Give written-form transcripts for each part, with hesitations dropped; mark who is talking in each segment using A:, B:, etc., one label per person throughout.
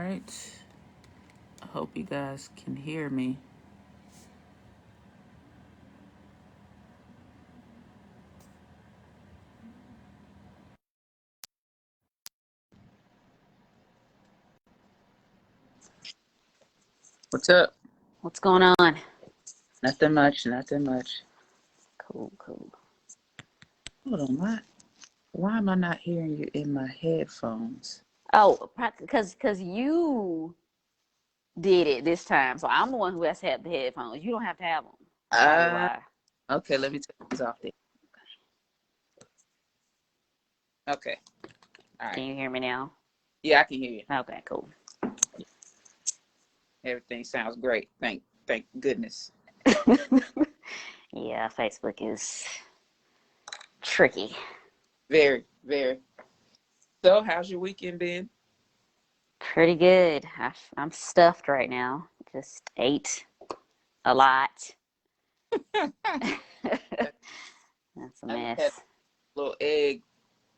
A: right. I hope you guys can hear me. What's up?
B: What's going on?
A: Nothing much, nothing much.
B: Cool, cool.
A: Hold on, why am I not hearing you in my headphones?
B: Oh, because you did it this time, so I'm the one who has to have the headphones. You don't have to have them. That's probably
A: Uh,
B: why.
A: okay, let me take these off there. Okay, all right.
B: Can you hear me now?
A: Yeah, I can hear you.
B: Okay, cool.
A: Everything sounds great. Thank goodness.
B: Yeah, Facebook is tricky.
A: Very, very. So, how's your weekend been?
B: Pretty good. I'm stuffed right now. Just ate a lot. That's a
A: I just had
B: mess.
A: a little egg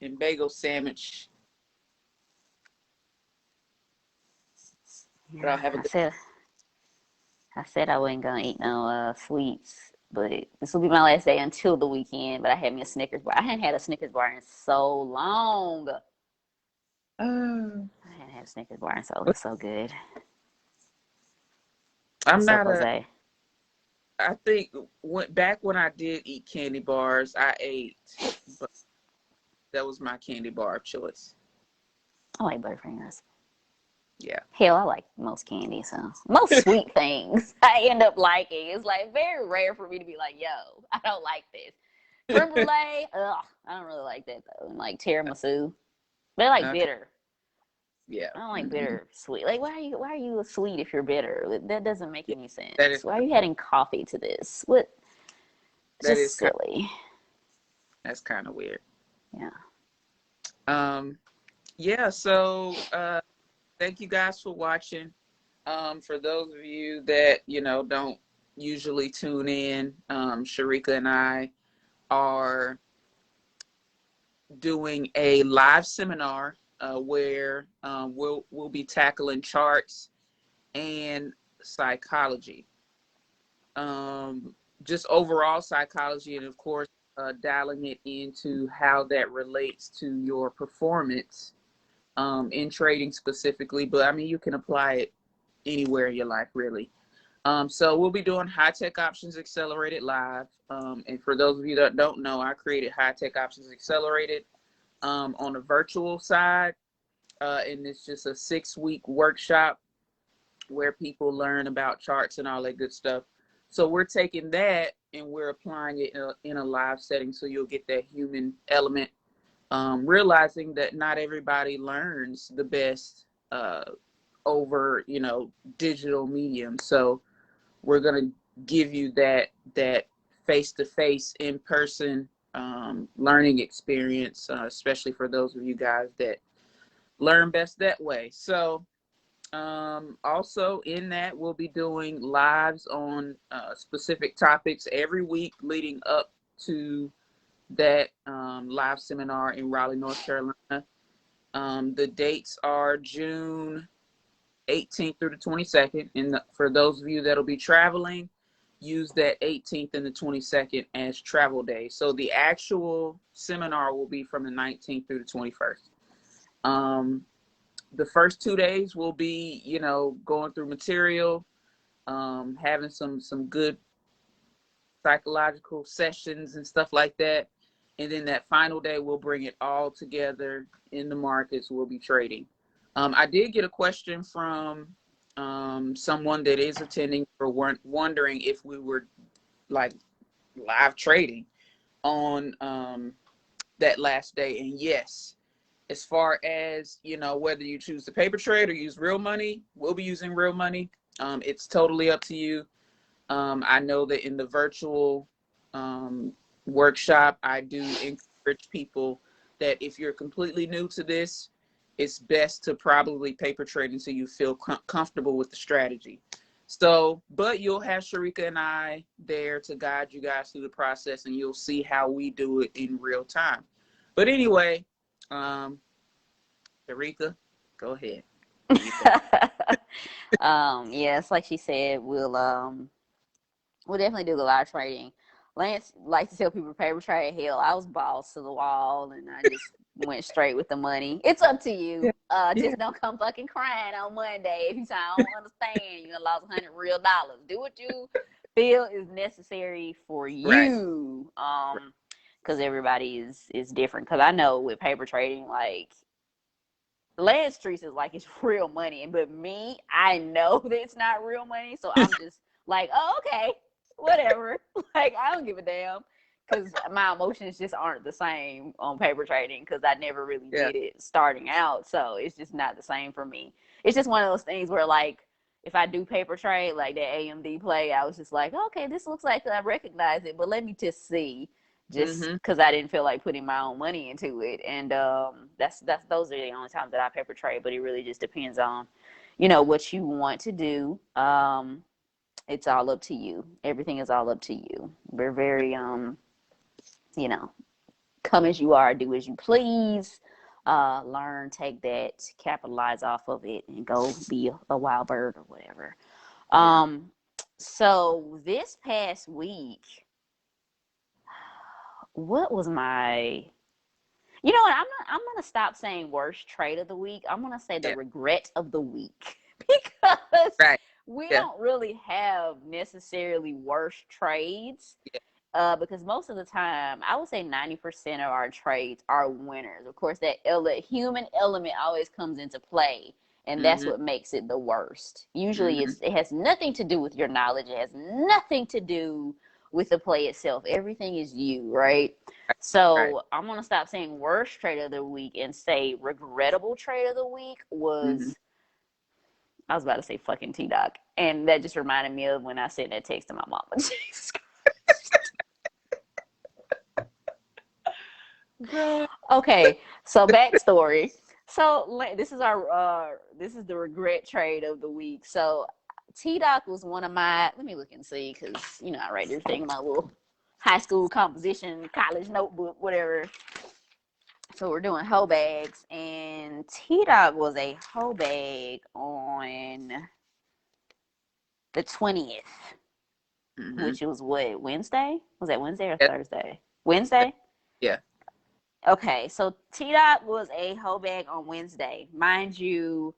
A: and bagel sandwich, but I'll
B: Yeah,
A: have a
B: I
A: good.
B: said I said I wasn't gonna eat no sweets, but this will be my last day until the weekend. But I had me a Snickers bar. I hadn't had a Snickers bar in so long.
A: Uh,
B: I hadn't had a Snickers bar in so it was so good.
A: I'm
B: What's up,
A: not a.
B: Jose?
A: I think back when I did eat candy bars, I ate, but that was my candy bar of choice.
B: I like Butterfingers.
A: Yeah.
B: Hell, I like most candy, so most sweet things I end up liking. It's like very rare for me to be like, yo, I don't like this. Creme brulee, ugh, I don't really like that though. And like tiramisu. They're like
A: Okay.
B: bitter.
A: Yeah.
B: I don't like
A: Hmm.
B: bitter sweet. Like why are you a sweet if you're bitter? That doesn't make
A: Yeah.
B: any
A: That
B: sense.
A: is
B: Why are you adding coffee to this? What? It's
A: that
B: just
A: is kind.
B: silly.
A: That's kind of weird.
B: Yeah.
A: Um. Yeah. So, thank you guys for watching. For those of you that don't usually tune in, Sharika and I are doing a live seminar where we'll be tackling charts and psychology, just overall psychology, and of course dialing it into how that relates to your performance in trading specifically. But I mean, you can apply it anywhere in your life, really. So we'll be doing High Tech Options Accelerated live. And for those of you that don't know, I created High Tech Options Accelerated on the virtual side. And it's just a 6-week workshop where people learn about charts and all that good stuff. So we're taking that and we're applying it in a live setting, so you'll get that human element, realizing that not everybody learns the best over digital medium. So we're going to give you that face-to-face, in-person learning experience, especially for those of you guys that learn best that way. So also in that, we'll be doing lives on specific topics every week leading up to that live seminar in Raleigh, North Carolina. The dates are June 18th through the 22nd. And for those of you that'll be traveling, use that 18th and the 22nd as travel days. So the actual seminar will be from the 19th through the 21st. The first 2 days will be, going through material, having some good psychological sessions and stuff like that. And then that final day, we'll bring it all together in the markets. We'll be trading. I did get a question from someone that is attending for wondering if we were like live trading on that last day. And yes, as far as whether you choose to paper trade or use real money, we'll be using real money. It's totally up to you. I know that in the virtual workshop, I do encourage people that if you're completely new to this, it's best to probably paper trade until you feel comfortable with the strategy. So, but you'll have Sharika and I there to guide you guys through the process, and you'll see how we do it in real time. But anyway, Sharika, go ahead.
B: Yes, like she said, we'll definitely do a lot of trading. Lance likes to tell people paper trade. Hell, I was balls to the wall and I just went straight with the money. It's up to
A: Yeah.
B: you.
A: Yeah.
B: Just don't come fucking crying on Monday if you say I don't understand. You lost $100 real. Do what you feel is necessary for
A: Right.
B: you. Because everybody is different. Because I know with paper trading, like Lance treats it like it's real money, but me, I know that it's not real money, so I'm just like, oh, okay, whatever. Like I don't give a damn because my emotions just aren't the same on paper trading because I never really
A: Yeah.
B: did it starting out, so it's just not the same for me. It's just one of those things where like if I do paper trade like that AMD play, I was just like, okay, this looks like I recognize it, but let me just see just
A: Mm-hmm.
B: because I didn't feel like putting my own money into it. And that's those are the only times that I paper trade. But it really just depends on, what you want to do. It's all up to you. Everything is all up to you. We're very you know, come as you are, do as you please. Learn, take that, capitalize off of it, and go be a wild bird or whatever.
A: Yeah.
B: So this past week, what was my You know what? I'm gonna stop saying worst trade of the week. I'm gonna say the
A: Yeah.
B: regret of the week because
A: Right.
B: we
A: Yeah.
B: don't really have necessarily worst trades.
A: Yeah.
B: Because most of the time, I would say 90% of our trades are winners. Of course, that human element always comes into play, and that's
A: Mm-hmm.
B: what makes it the worst. Usually,
A: Mm-hmm.
B: it has nothing to do with your knowledge. It has nothing to do with the play itself. Everything is you, right?
A: Right.
B: So I'm gonna stop saying worst trade of the week and say regrettable trade of the week
A: Mm-hmm.
B: was. I was about to say fucking T Doc, and that just reminded me of when I sent that text to my mama. Jesus.
A: Girl.
B: Okay, so backstory. So this is the regret trade of the week. So T Doc was one of my. Let me look and see because I write everything in my little high school composition, college notebook, whatever. So we're doing hoe bags, and T Dog was a hoe bag on the 20th,
A: Mm-hmm.
B: which was what, Wednesday? Was that Wednesday or
A: Yeah.
B: Thursday? Wednesday?
A: Yeah.
B: Okay, so T Dot was a hoe bag on Wednesday. Mind you,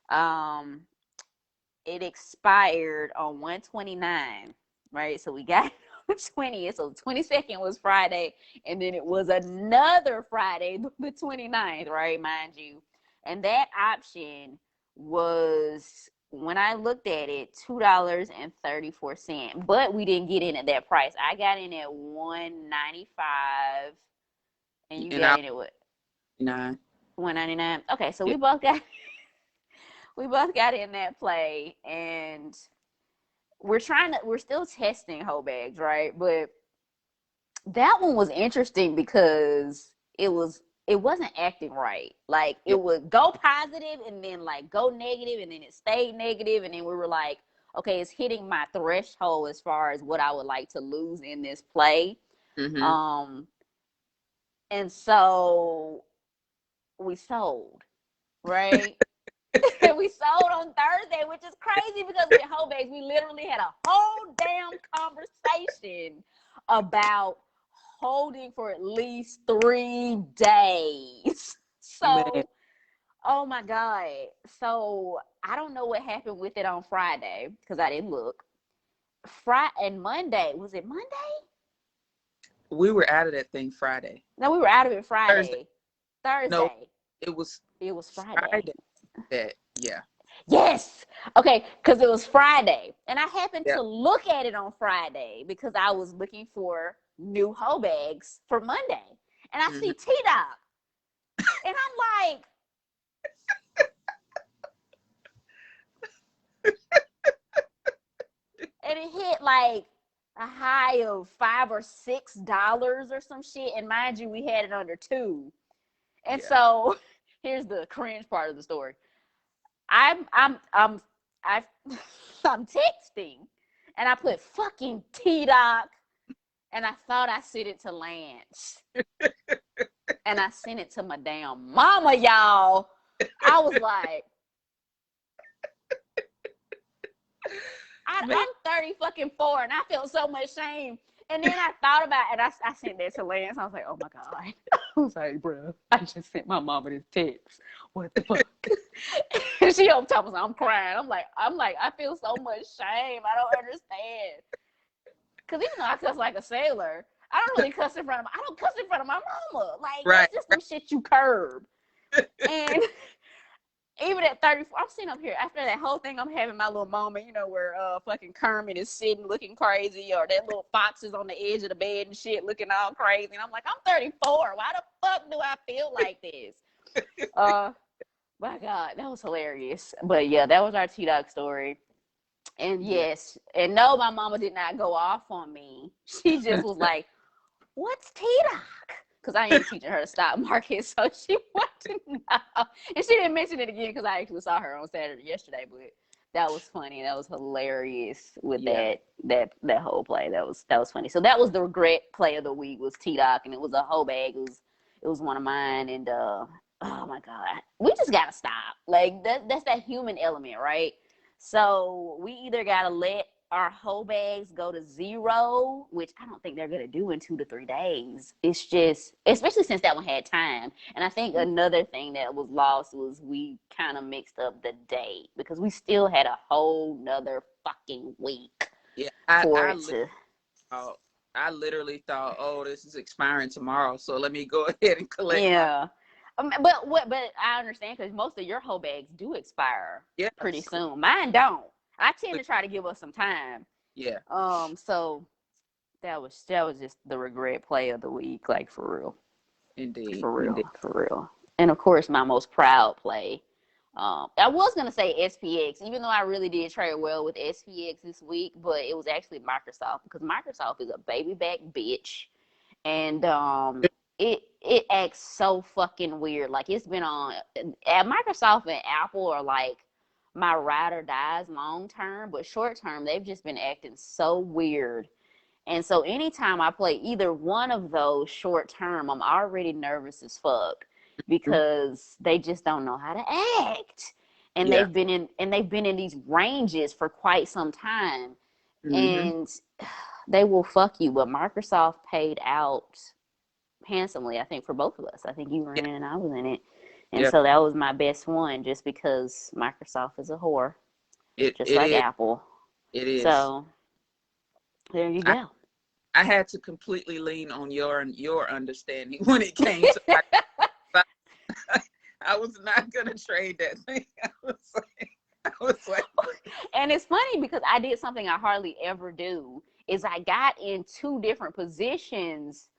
B: um, it expired on 129, right? So we got it on the 20th. So the 22nd was Friday, and then it was another Friday, the 29th, right? Mind you. And that option was, when I looked at it, $2.34. But we didn't get in at that price. I got in at 195, and you
A: And
B: got
A: I
B: in at what?
A: 9.
B: 199. Okay, so
A: Yeah.
B: we both got in that play, and we're still testing hoe bags, right? But that one was interesting because it wasn't acting right. Like it
A: Yeah.
B: would go positive and then like go negative and then it stayed negative, and then we were like, okay, it's hitting my threshold as far as what I would like to lose in this play.
A: Mm-hmm.
B: Um and so we sold, right? We sold on Thursday, which is crazy because with hoe bags, we literally had a whole damn conversation about holding for at least 3 days.
A: Man.
B: So, oh my God. So, I don't know what happened with it on Friday because I didn't look. Friday and Monday, was it Monday?
A: We were out of that thing Friday.
B: No, we were out of it
A: Thursday.
B: Friday.
A: No,
B: Thursday.
A: it was
B: It was Friday.
A: Friday. That. Yeah.
B: Yes. Okay, because it was Friday. And I happened
A: Yeah.
B: to look at it on Friday because I was looking for new hoe bags for Monday. And I
A: Mm-hmm.
B: see T Dog. And I'm like, and it hit like a high of $5 or $6 or some shit. And mind you, we had it under two. And
A: Yeah.
B: so here's the cringe part of the story. I I'm texting and I put fucking T Doc, and I thought I sent it to Lance. And I sent it to my damn mama, y'all. I was like, I'm 30 fucking 4 and I felt so much shame. And then I thought about it and I sent that to Lance. I was like, oh my God. I was like, bro, I just sent my mama this text. What the fuck? And she on top of me, I'm crying. I'm like, I feel so much shame. I don't understand. Because even though I cuss like a sailor, I don't really cuss in front of I don't cuss in front of my mama. Like,
A: Right.
B: that's just some shit you curb. And even at 34, I'm sitting up here after that whole thing. I'm having my little moment, you know, where fucking Kermit is sitting looking crazy, or that little fox is on the edge of the bed and shit looking all crazy. And I'm like, I'm 34. Why the fuck do I feel like this? My God, that was hilarious. But yeah, that was our T-Dog story. And yes, and no, my mama did not go off on me. She just was like, what's T-Dog? Because I ain't teaching her to stop Marcus, so she wanted to know. And she didn't mention it again because I actually saw her on Saturday yesterday. But that was funny. That was hilarious with that whole play. That was funny. So that was the regret play of the week was T-Dog, and it was a whole bag. It was one of mine, and oh my God, we just gotta stop. Like that's that human element, right? So we either gotta let our whole bags go to 0, which I don't think they're gonna do in 2 to 3 days. It's just, especially since that one had time. And I think another thing that was lost was we kind of mixed up the date because we still had a whole nother fucking week.
A: Yeah, I literally thought, oh, this is expiring tomorrow, so let me go ahead and collect.
B: Yeah. But I understand because most of your whole bags do expire pretty soon. Mine don't. I tend to try to give us some time.
A: Yeah.
B: So that was just the regret play of the week, like for real.
A: Indeed.
B: For real.
A: Indeed.
B: For real. And of course, my most proud play. I was gonna say SPX, even though I really did trade well with SPX this week, but it was actually Microsoft because Microsoft is a baby back bitch, and it acts so fucking weird. Like it's been on at Microsoft and Apple are like my ride or dies long term, but short term they've just been acting so weird. And so anytime I play either one of those short term, I'm already nervous as fuck because they just don't know how to act. And they've been in these ranges for quite some time. And they will fuck you. But Microsoft paid out handsomely, I think, for both of us. I think you were in it and I was in it. And so that was my best one just because Microsoft is a whore. Just like Apple.
A: It is.
B: So there you go.
A: I had to completely lean on your understanding when it came to I was not gonna trade that thing. I was like
B: and it's funny because I did something I hardly ever do is I got in 2 different positions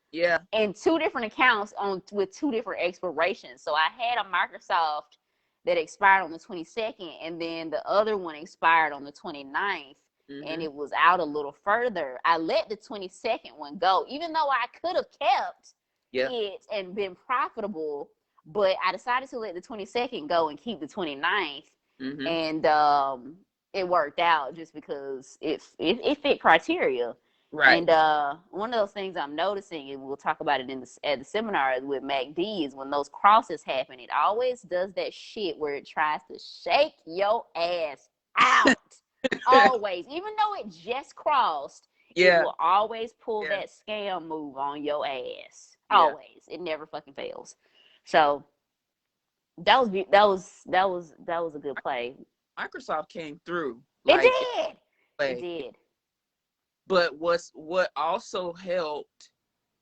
B: and 2 different accounts with 2 different expirations. So I had a Microsoft that expired on the 22nd and then the other one expired on the 29th. And it was out a little further. I let the 22nd one go, even though I could have kept it and been profitable. But I decided to let the 22nd go and keep the 29th. And it worked out just because it fit criteria.
A: Right.
B: And one of those things I'm noticing, and we'll talk about it at the seminar with MACD, is when those crosses happen, it always does that shit where it tries to shake your ass out. Always, even though it just crossed, it will always pull that scam move on your ass. Always, it never fucking fails. So that was a good play.
A: Microsoft came through.
B: It did.
A: But what also helped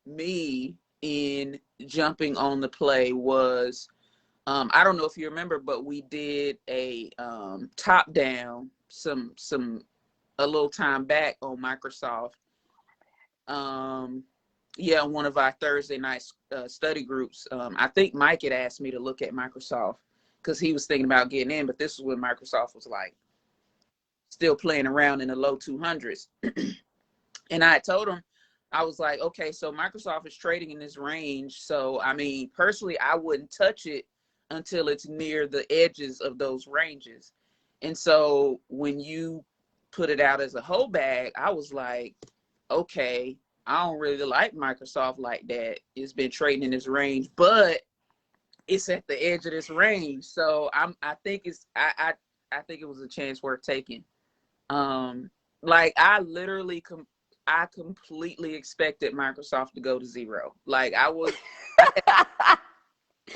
A: me in jumping on the play was I don't know if you remember, but we did a top down a little time back on Microsoft. One of our Thursday night study groups. I think Mike had asked me to look at Microsoft because he was thinking about getting in, but this was when Microsoft was like still playing around in the low 200s. And I told him, I was like, okay, so Microsoft is trading in this range. So, I mean, personally, I wouldn't touch it until it's near the edges of those ranges. And so when you put it out as a whole bag, I was like, okay, I don't really like Microsoft like that. It's been trading in this range, but it's at the edge of this range. So I think it was a chance worth taking. Like I literally I completely expected Microsoft to go to zero. Like I had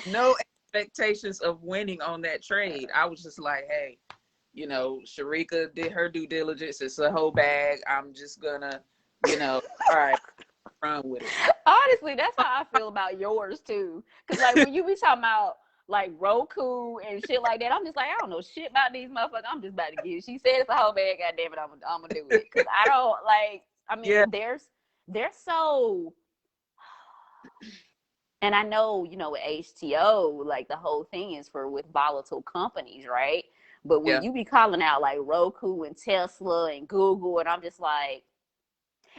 A: no expectations of winning on that trade. I was just like, hey, you know, Sharika did her due diligence. It's a whole bag. I'm just gonna, you know, all right, run with it.
B: Honestly, that's how I feel about yours too. Cause like when you be talking about like Roku and shit like that, I'm just like, I don't know shit about these motherfuckers. I'm just about to get it. She said it's a whole bag. God damn it, I'm gonna do it. Cause I don't like. I mean,
A: Yeah,
B: they're so. And I know, you know, with HTO, like the whole thing is for with volatile companies, right? But when
A: yeah.
B: you be calling out like Roku and Tesla and Google, and I'm just like,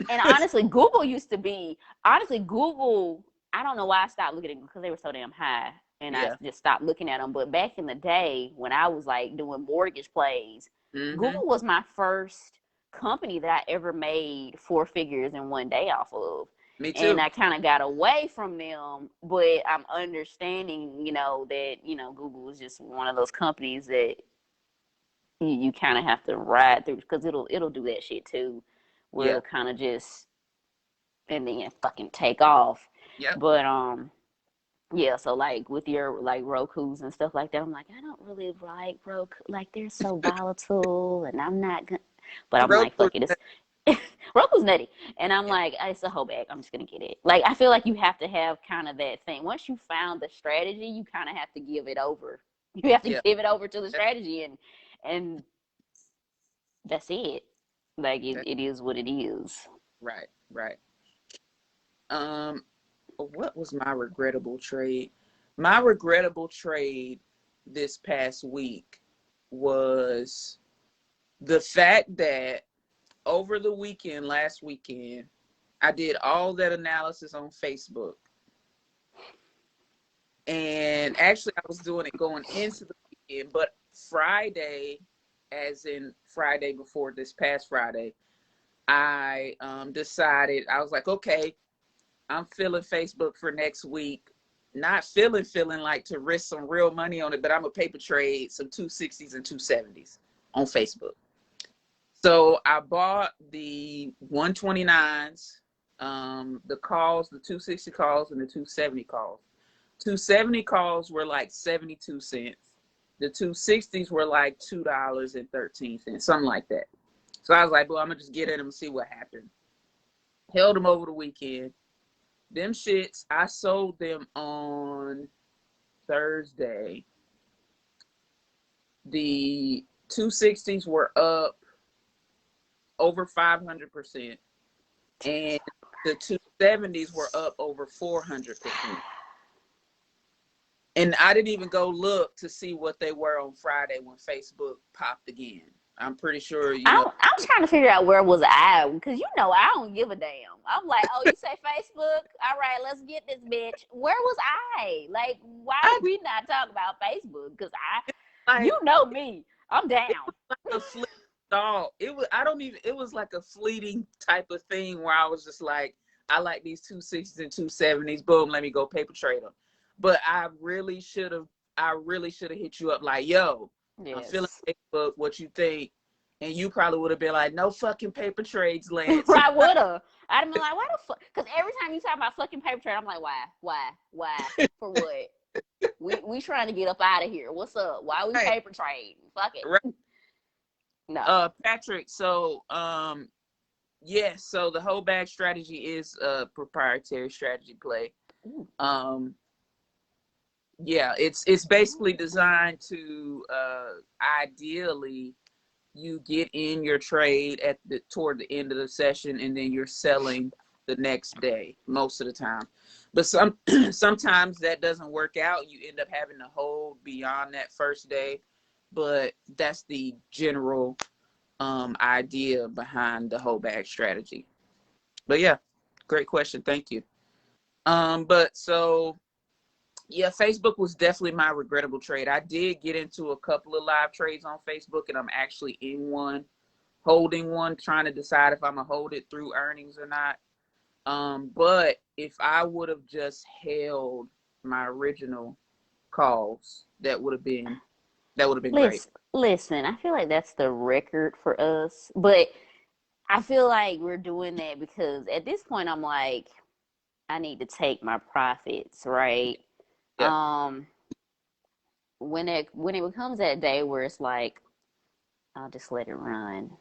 B: and honestly, Google used to be, honestly, Google, I don't know why I stopped looking at them because they were so damn high and I
A: Yeah.
B: just stopped looking at them. But back in the day when I was like doing mortgage plays,
A: Mm-hmm.
B: Google was my first company that I ever made 4 figures in one day off of.
A: Me
B: And
A: too.
B: I kind of got away from them, but I'm understanding, you know, that, you know, Google is just one of those companies that you kind of have to ride through because it'll do that shit too, where
A: Yeah.
B: it'll kind of just and then fucking take off.
A: Yep.
B: But yeah, so like with your like Roku's and stuff like that, I'm like, I don't really like Roku. Like they're so volatile, and I'm not gonna. But I'm like,
A: Roku.
B: fuck it, it's Roku's nutty, and I'm
A: Yeah.
B: like, it's a whole bag. I'm just gonna get it. Like I feel like you have to have kind of that thing. Once you found the strategy, you kind of have to give it over. You have to
A: Yeah.
B: give it over to the strategy, and that's it. Like
A: That-
B: it is what it is.
A: right. Right. Um, what was my regrettable trade? My regrettable trade this past week was the fact that over the weekend, last weekend, I did all that analysis on Facebook. And actually, I was doing it going into the weekend, but Friday, as in Friday before this past Friday, I decided, I was like, okay, I'm feeling Facebook for next week. Not feeling like to risk some real money on it, but I'm a paper trade some 260s and 270s on Facebook. So I bought the 129s, the calls, the 260 calls, and the 270 calls. 270 calls were like 72 cents. The 260s were like $2.13, something like that. So I was like, well, I'm gonna just get in them and see what happened. Held them over the weekend. Them shits, I sold them on Thursday. The 260s were up over 500%, and the 270s were up over 400%. And I didn't even go look to see what they were on Friday when Facebook popped again. I'm pretty sure, you know.
B: I'm trying to figure out where was I because you know I don't give a damn. I'm like, oh, you say Facebook? All right, let's get this bitch. Where was I? Like, why
A: I
B: did we not talk about Facebook? Because you
A: like
B: know me, I'm down.
A: it was like a fleeting thought. It was I don't even it was like a fleeting type of thing where I was just like, I like these 260s and 270s. Boom, let me go paper trade them. But I really should have hit you up like, yo, I'm feeling
B: Yes,
A: Facebook, what you think? And you probably would have been like, no fucking paper trades, Lance.
B: I woulda. I'd have been like, why the fuck? Because every time you talk about fucking paper trade, I'm like, why, for what? We trying to get up out of here. What's up? Why we
A: Right,
B: paper trading? Fuck it.
A: right.
B: No.
A: Patrick, so yes, so the whole bag strategy is a proprietary strategy play.
B: Ooh.
A: Um yeah, it's basically designed to ideally you get in your trade at the toward the end of the session and then you're selling the next day most of the time. But sometimes that doesn't work out. You end up having to hold beyond that first day. But that's the general idea behind the whole bag strategy. But yeah, great question. Thank you. But so yeah, Facebook was definitely my regrettable trade. I did get into a couple of live trades on Facebook, and I'm actually in one, holding one, trying to decide if I'm gonna hold it through earnings or not. But if I would have just held my original calls, That would have been great.
B: Listen, I feel like that's the record for us, but I feel like we're doing that because at this point I'm like, I need to take my profits, right?
A: Yeah.
B: When it becomes that day where it's like, I'll just let it run,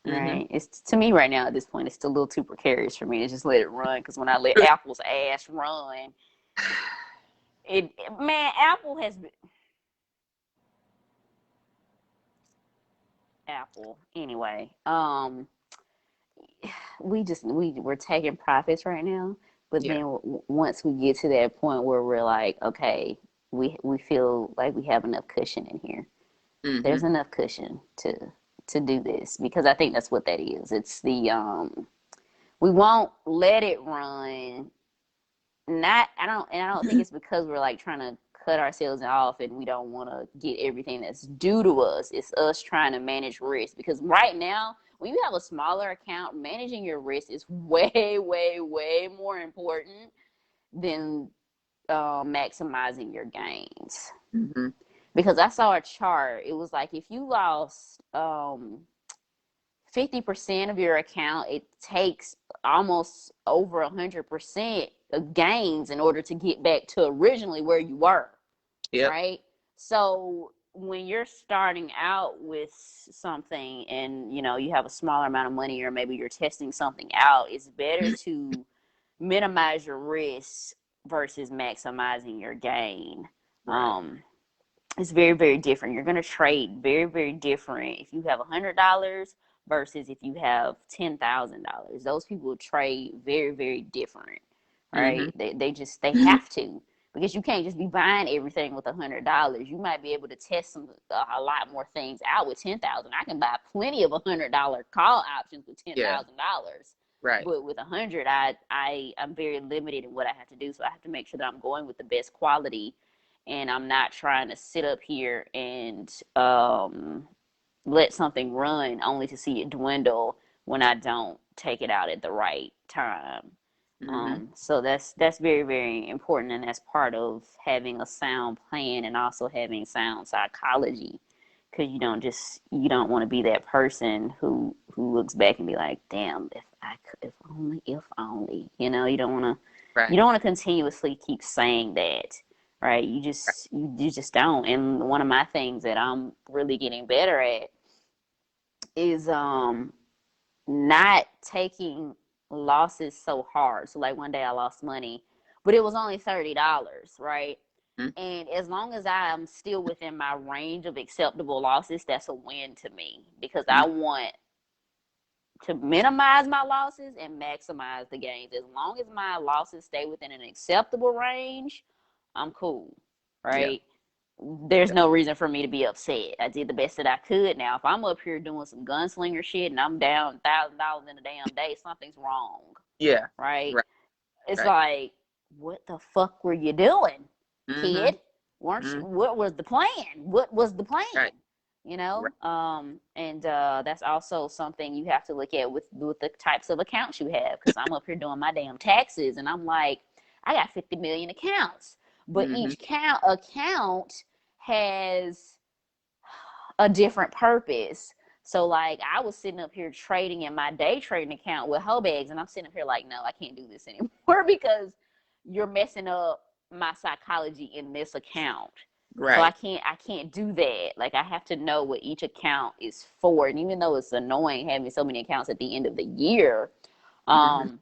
A: Mm-hmm.
B: right? It's to me right now at this point, it's still a little too precarious for me to just let it run because when I let Apple's ass run, it man, Apple has been Apple anyway. We're taking profits right now, but
A: Yeah.
B: then once we get to that point where we're like, okay, we feel like we have enough cushion in here.
A: Mm-hmm.
B: There's enough cushion to do this because I think that's what that is. It's the we won't let it run. Not I don't think it's because we're like trying to cut ourselves off and we don't want to get everything that's due to us. It's us trying to manage risk because right now when you have a smaller account, managing your risk is way, way, way more important than maximizing your gains.
A: Mm-hmm.
B: Because I saw a chart, it was like if you lost 50% of your account, it takes almost over 100% of gains in order to get back to originally where you were,
A: Yep.
B: right? So when you're starting out with something and you have a smaller amount of money or maybe you're testing something out, it's better to minimize your risk versus maximizing your gain.
A: Right.
B: It's very, very different. You're going to trade very, very different if you have $100 versus if you have $10,000. Those people trade very, very different,
A: Mm-hmm.
B: right? They have to because you can't just be buying everything with $100. You might be able to test a lot more things out with 10,000. I can buy plenty of $100 call options with
A: Yeah.
B: $10,000.
A: Right.
B: But with 100, I'm very limited in what I have to do. So I have to make sure that I'm going with the best quality and I'm not trying to sit up here and let something run only to see it dwindle when I don't take it out at the right time.
A: Mm-hmm.
B: So that's very, very important, and that's part of having a sound plan and also having sound psychology, because you don't want to be that person who looks back and be like, damn, if only,
A: Right.
B: you don't want to continuously keep saying that, right? You just don't. And one of my things that I'm really getting better at is not taking losses so hard. So like one day I lost money, but it was only $30, right?
A: Mm-hmm.
B: And as long as I'm still within my range of acceptable losses, that's a win to me because I want to minimize my losses and maximize the gains. As long as my losses stay within an acceptable range, I'm cool,
A: Yeah.
B: right? There's
A: Yeah.
B: no reason for me to be upset. I did the best that I could. Now, if I'm up here doing some gunslinger shit and I'm down $1,000 in a damn day, something's wrong,
A: Yeah.
B: right?
A: Right.
B: It's
A: Right.
B: like, what the fuck were you doing,
A: Mm-hmm.
B: kid? Weren't you?
A: Mm-hmm.
B: What was the plan? What was the plan?
A: Right.
B: You know,
A: Right.
B: and that's also something you have to look at with the types of accounts you have. Because I'm up here doing my damn taxes, and I'm like, I got 50 million accounts, but
A: Mm-hmm.
B: each account has a different purpose. So like I was sitting up here trading in my day trading account with hoe bags, and I'm sitting up here like, no, I can't do this anymore because you're messing up my psychology in this account. So
A: Right.
B: I can't do that. Like I have to know what each account is for. And even though it's annoying having so many accounts at the end of the year,
A: Mm-hmm.
B: um,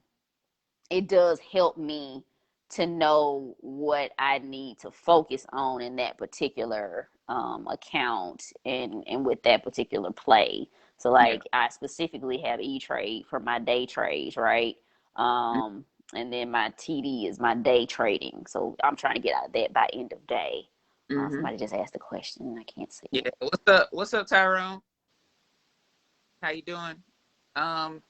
B: it does help me to know what I need to focus on in that particular account and with that particular play. So
A: Yeah.
B: like I specifically have E-Trade for my day trades, right? And then my TD is my day trading. So I'm trying to get out of that by end of day.
A: Mm-hmm.
B: Somebody just asked a question and I can't see
A: Yeah.
B: it.
A: What's up? What's up, Tyrone? How you doing? Um,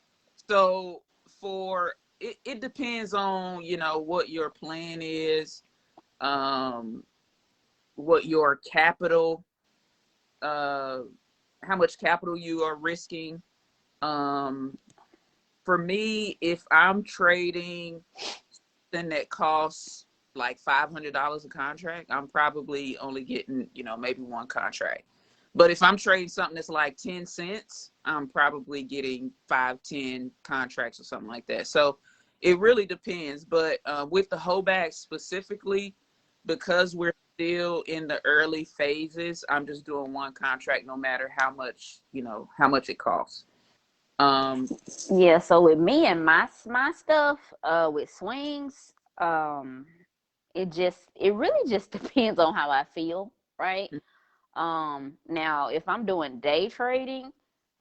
A: so for it depends on, what your plan is, um, what your capital, uh, how much capital you are risking. Um, for me, if I'm trading something that costs like $500 a contract, I'm probably only getting, you know, maybe one contract. But if I'm trading something that's like 10 cents, I'm probably getting 5, 10 contracts or something like that. So it really depends. But with the holdback specifically, because we're still in the early phases, I'm just doing one contract no matter how much, you know, how much it costs. Um,
B: Yeah, so with me and my stuff, with swings, it really just depends on how I feel, right? Now if I'm doing day trading,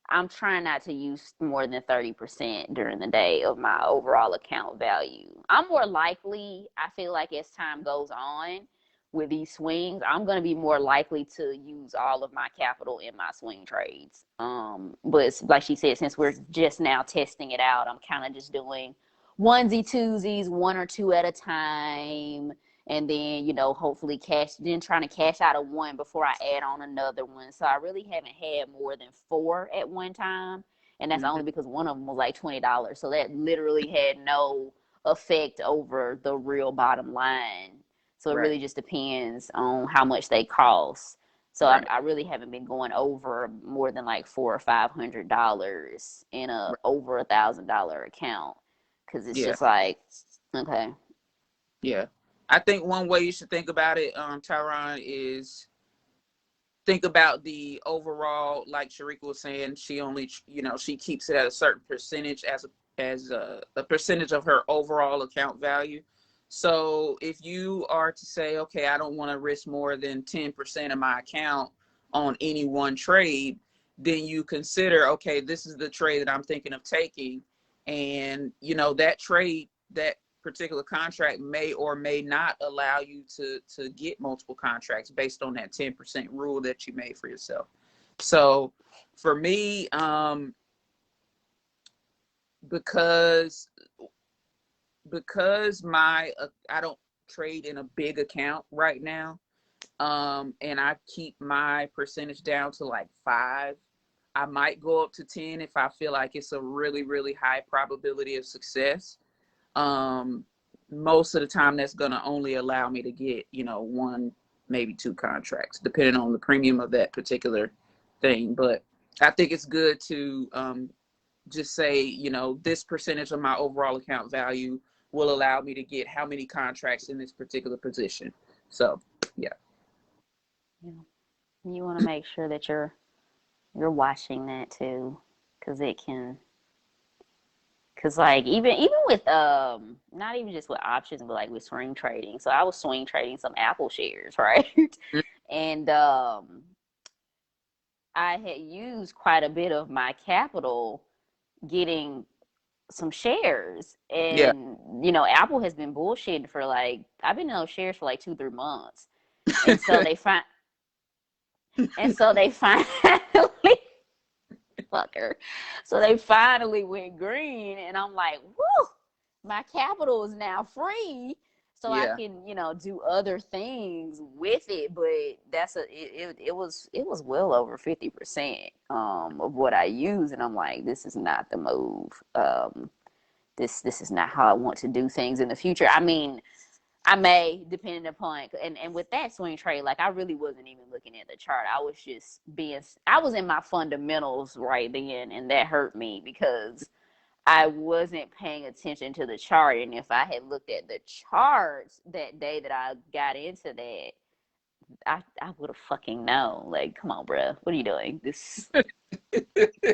B: I'm trying not to use more than 30% during the day of my overall account value. I'm more likely, I feel like as time goes on with these swings, I'm going to be more likely to use all of my capital in my swing trades. But like she said, since we're just now testing it out, I'm kind of just doing onesie twosies, one or two at a time, and then, you know, hopefully then trying to cash out of one before I add on another one. So I really haven't had more than 4 at one time, and that's
A: mhm,
B: only because one of them was like $20. So that literally had no effect over the real bottom line. So it
A: right,
B: really just depends on how much they cost. So
A: right,
B: I really haven't been going over more than like $400 or $500 in a
A: right.
B: over $1,000 account, because it's
A: Yeah,
B: just like, okay.
A: yeah. I think one way you should think about it, Tyron, is think about the overall, like Sharika was saying, she only, you know, she keeps it at a certain percentage as a percentage of her overall account value. So if you are to say, okay, I don't want to risk more than 10% of my account on any one trade, then you consider, okay, this is the trade that I'm thinking of taking. And, you know, that trade, that particular contract may or may not allow you to get multiple contracts based on that 10% rule that you made for yourself. So for me, because my I don't trade in a big account right now, and I keep my percentage down to like 5. I might go up to 10 if I feel like it's a really, really high probability of success. um Most of the time that's going to only allow me to get, you know, one, maybe 2 contracts depending on the premium of that particular thing. But I think it's good to just say, you know, this percentage of my overall account value will allow me to get how many contracts in this particular position. So yeah.
B: Yeah. You want to make sure that you're watching that too, because it can, because like even with not even just with options, but like with swing trading. So I was swing trading some Apple shares, right? And I had used quite a bit of my capital getting some shares,
A: Yeah.
B: and you know, Apple has been bullshitting for like, I've been in those shares for like 2-3 months, and so they find and so they finally fucker. So they finally went green, and I'm like, whoo, my capital is now free, so I
A: Yeah.
B: can, you know, do other things with it. But it was well over 50% of what I use, and I'm like, this is not the move. This is not how I want to do things in the future. I mean, I may, depending upon, and with that swing trade, like I really wasn't even looking at the chart. I was in my fundamentals right then, and that hurt me because I wasn't paying attention to the chart. And if I had looked at the charts that day that I got into that, I would have fucking known. Like, come on, bro, what are you doing? This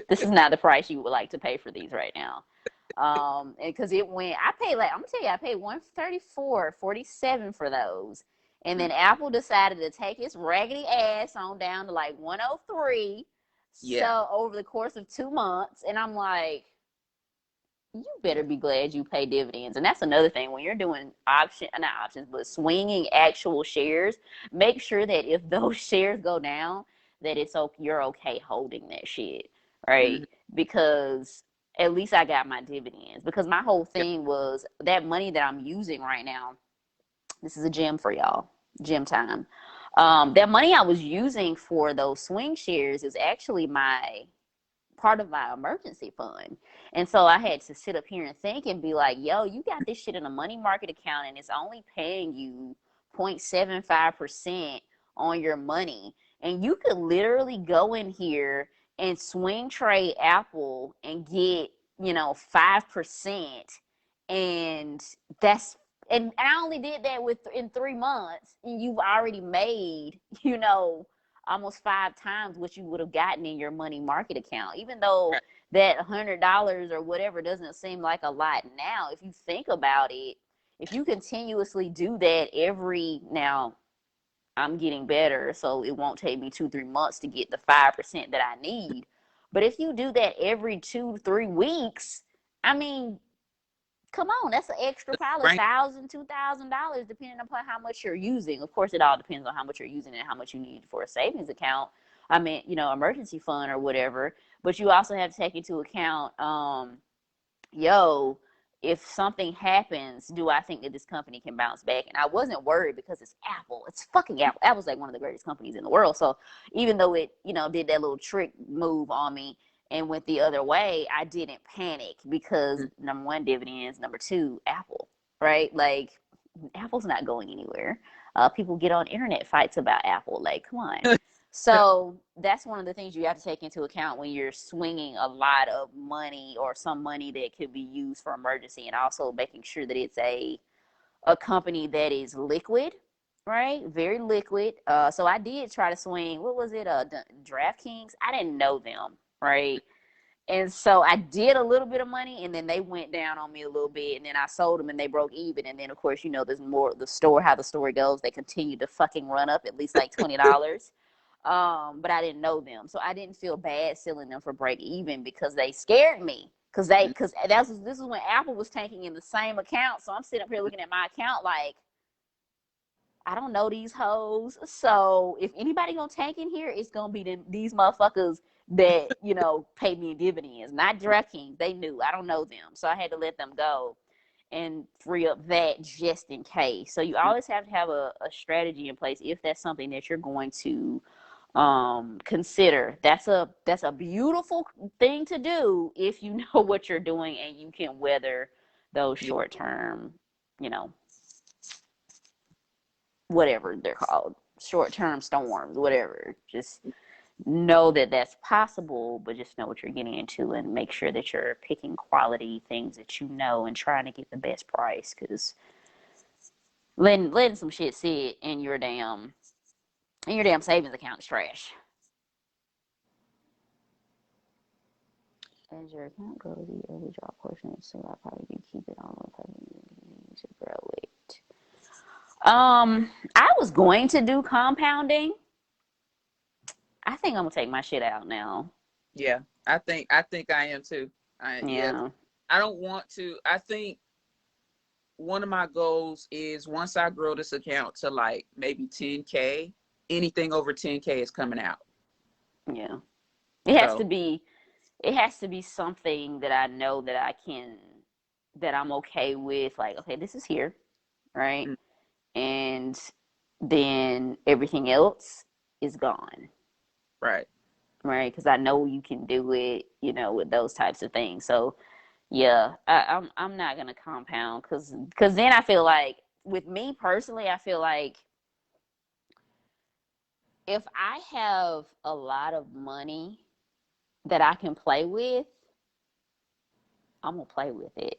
B: is not the price you would like to pay for these right now. And because it went, I paid like, I'm gonna tell you, I paid 134.47 for those. And then Apple decided to take its raggedy ass on down to like 103.
A: Yeah.
B: So over the course of 2 months, and I'm like, you better be glad you pay dividends. And that's another thing when you're doing not options, but swinging actual shares. Make sure that if those shares go down, that you're okay holding that shit,
A: Mm-hmm.
B: right? Because at least I got my dividends. Because my whole
A: Yeah.
B: thing was that money that I'm using right now. This is a gem for y'all, gem time. That money I was using for those swing shares is actually my part of my emergency fund. And so I had to sit up here and think and be like, yo, you got this shit in a money market account and it's only paying you 0.75% on your money. And you could literally go in here and swing trade Apple and get, 5%. And and I only did that in 3 months, and you've already made, almost 5 times what you would have gotten in your money market account. Even though that $100 or whatever doesn't seem like a lot now, if you think about it, if you continuously do that now I'm getting better, so it won't take me 2-3 months to get the 5% that I need. But if you do that every 2-3 weeks, I mean, come on, that's an extra probably $1,000, $2,000, depending upon how much you're using. Of course, it all depends on how much you're using and how much you need for a savings account. I mean, emergency fund or whatever. But you also have to take into account, if something happens, do I think that this company can bounce back? And I wasn't worried because it's Apple. It's fucking Apple. Apple's like one of the greatest companies in the world. So even though it, did that little trick move on me and went the other way, I didn't panic because number one, dividends. Number two, Apple, right? Like, Apple's not going anywhere. People get on internet fights about Apple. Like, come on. So that's one of the things you have to take into account when you're swinging a lot of money or some money that could be used for emergency, and also making sure that it's a company that is liquid, right? Very liquid. So I did try to swing, what was it? DraftKings. I didn't know them, right? And so I did a little bit of money, and then they went down on me a little bit, and then I sold them and they broke even. And then of course, there's more, how the story goes, they continue to fucking run up at least like $20. But I didn't know them, so I didn't feel bad selling them for break even because they scared me. Because this is when Apple was tanking in the same account. So I'm sitting up here looking at my account like, I don't know these hoes. So if anybody gonna tank in here, it's gonna be these motherfuckers that pay me dividends, not DraftKings. They knew I don't know them, so I had to let them go and free up that just in case. So you always have to have a strategy in place if that's something that you're going to consider. That's a beautiful thing to do if you know what you're doing and you can weather those short-term, whatever they're called, short-term storms, whatever. Just know that that's possible, but just know what you're getting into and make sure that you're picking quality things that and trying to get the best price, because letting some shit sit in your damn savings account is trash. As your account grows, the early draw portion, so I probably can keep it on to grow it. I was going to do compounding. I think I'm gonna take my shit out now.
A: Yeah, I think I am too. Yeah. I don't want to. I think one of my goals is once I grow this account to like maybe 10K, anything over 10K is coming out.
B: Yeah. It has to be something that I know that that I'm okay with. Like, okay, this is here, right? Mm-hmm. And then everything else is gone.
A: Right.
B: Right. Because I know you can do it, with those types of things. So yeah, I'm not gonna compound because then I feel like, with me personally, I feel like if I have a lot of money that I can play with, I'm gonna play with it.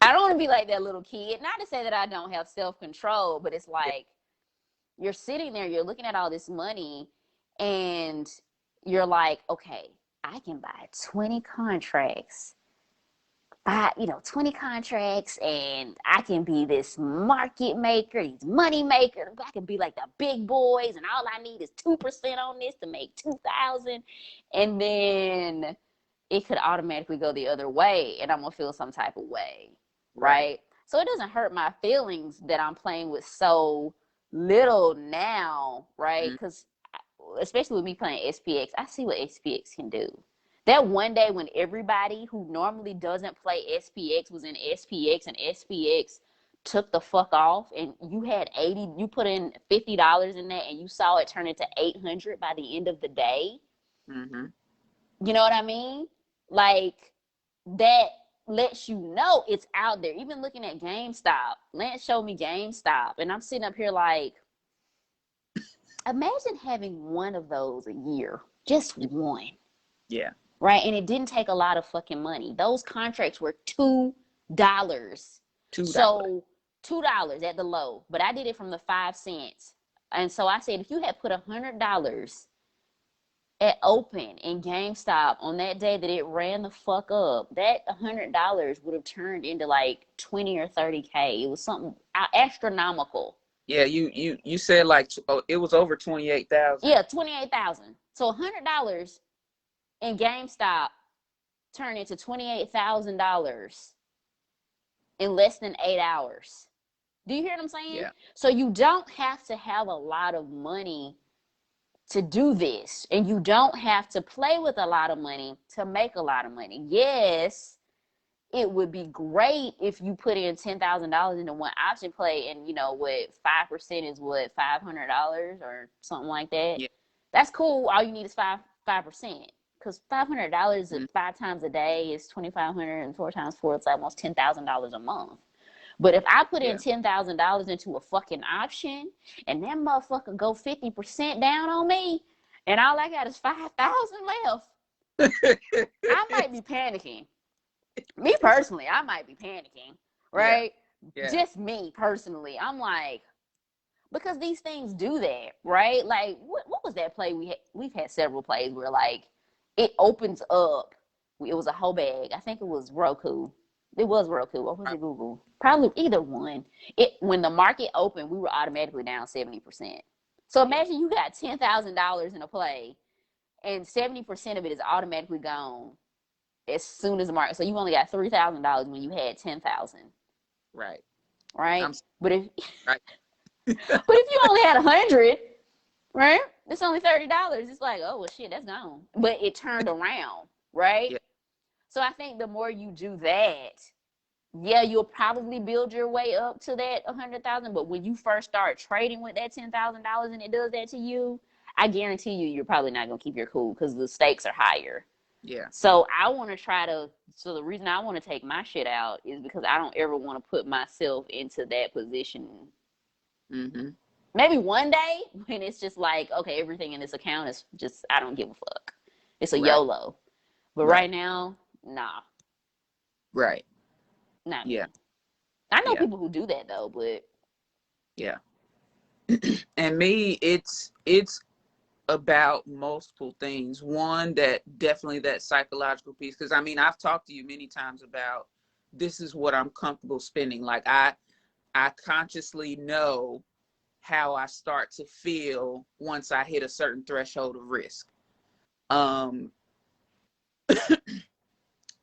B: I don't want to be like that little kid. Not to say that I don't have self-control, but it's like you're sitting there, you're looking at all this money, and you're like, okay, I can buy 20 contracts. 20 contracts, and I can be this market maker, these money maker. I can be like the big boys, and all I need is 2% on this to make 2,000. And then it could automatically go the other way, and I'm gonna feel some type of way, right? So it doesn't hurt my feelings that I'm playing with so little now, right? Because especially with me playing SPX, I see what SPX can do. That one day when everybody who normally doesn't play SPX was in SPX, and SPX took the fuck off, and you put in $50 in that, and you saw it turn into 800 by the end of the day.
A: Mm-hmm.
B: You know what I mean? Like, that lets you know it's out there. Even looking at GameStop, Lance showed me GameStop, and I'm sitting up here like, imagine having one of those a year, just one,
A: Yeah.
B: right? And it didn't take a lot of fucking money. Those contracts were $2.
A: $2.
B: So $2 at the low, but I did it from the 5 cents. And so I said, if you had put $100 at open in GameStop on that day that it ran the fuck up, that $100 would have turned into like 20 or 30K. It was something astronomical.
A: Yeah, you said like it was over 28,000.
B: Yeah, 28,000. So $100 in GameStop turned into $28,000 in less than 8 hours. Do you hear what I'm saying?
A: Yeah.
B: So you don't have to have a lot of money to do this, and you don't have to play with a lot of money to make a lot of money. Yes, it would be great if you put in $10,000 into one option play, and you know what, 5% is what, $500 or something like that.
A: Yeah.
B: That's cool. All you need is 5%, because $500
A: Mm-hmm.
B: 5 times a day is 2,500, and 4 times 4 it's almost $10,000 a month. But if I put in
A: Yeah.
B: $10,000 into a fucking option and that motherfucker go 50% down on me, and all I got is 5,000 left, I might be panicking. Me personally, I might be panicking,
A: Yeah.
B: right?
A: Yeah.
B: Just me personally. I'm like, because these things do that, right? Like, what was that play we've had several plays where like it opens up. It was a whole bag. I think it was Roku. It was Roku, or was it Google? Probably either one. It When the market opened, we were automatically down 70%. So imagine you got $10,000 in a play, and 70% of it is automatically gone as soon as the market. So you only got $3,000 when you had 10,000,
A: Right.
B: right?
A: I'm
B: But if
A: right.
B: but if you only had 100, right? It's only $30. It's like, oh well, shit, that's gone. But it turned around, right?
A: Yeah.
B: So I think the more you do that, yeah, you'll probably build your way up to that 100,000. But when you first start trading with that $10,000 and it does that to you, I guarantee you're probably not gonna keep your cool because the stakes are higher.
A: Yeah.
B: So I want to try to. So the reason I want to take my shit out is because I don't ever want to put myself into that position.
A: Mm-hmm.
B: Maybe one day when it's just like, okay, everything in this account is just, I don't give a fuck. It's a
A: Right.
B: YOLO. But
A: Right.
B: right now, nah,
A: Right.
B: not
A: Yeah.
B: me. I know
A: Yeah.
B: people who do that though, but
A: Yeah. And me, it's about multiple things. One, that definitely that psychological piece, because I mean, I've talked to you many times about this is what I'm comfortable spending. Like I consciously know how I start to feel once I hit a certain threshold of risk. Um,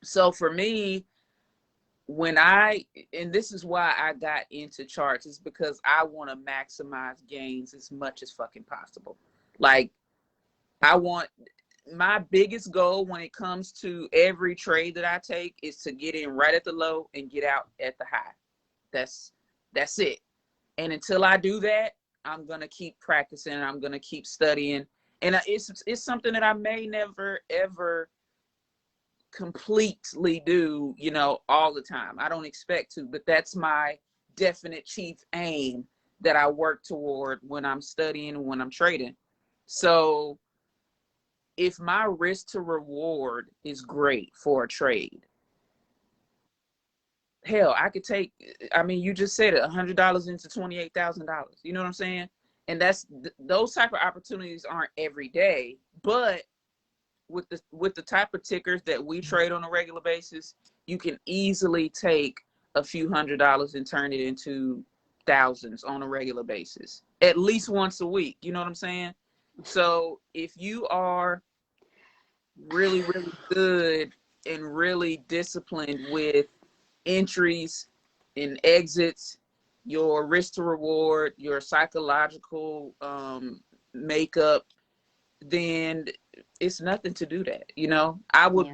A: so for me, and this is why I got into charts, is because I want to maximize gains as much as fucking possible. Like, I want, my biggest goal when it comes to every trade that I take is to get in right at the low and get out at the high. That's it. And until I do that, I'm gonna keep practicing. I'm gonna keep studying, and it's something that I may never ever completely do, all the time. I don't expect to, but that's my definite chief aim that I work toward when I'm studying and when I'm trading. So if my risk to reward is great for a trade, hell, I could take, I mean, you just said it, $100 into $28,000. You know what I'm saying? And those type of opportunities aren't every day, but with the type of tickers that we trade on a regular basis, you can easily take a few $100s and turn it into thousands on a regular basis, at least once a week. You know what I'm saying? So if you are really, really good and really disciplined with entries and exits, your risk to reward, your psychological makeup, then it's nothing to do that.
B: yeah,
A: I would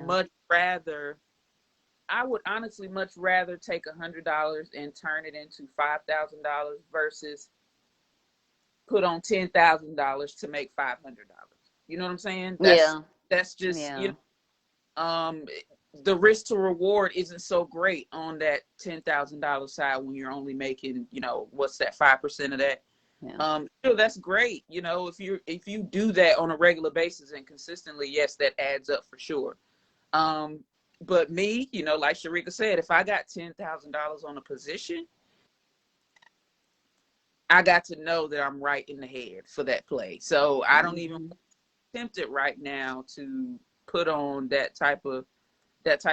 A: honestly much rather take $100 and turn it into $5,000 versus put on $10,000 to make $500. You know what I'm saying?
B: yeah.
A: That's just,
B: Yeah.
A: the risk to reward isn't so great on that $10,000 side when you're only making, what's that, 5% of that.
B: Yeah.
A: That's great. If you do that on a regular basis and consistently, yes, that adds up for sure. But me, like Sharika said, if I got $10,000 on a position, I got to know that I'm right in the head for that play. So I don't even attempt it right now to put on that type of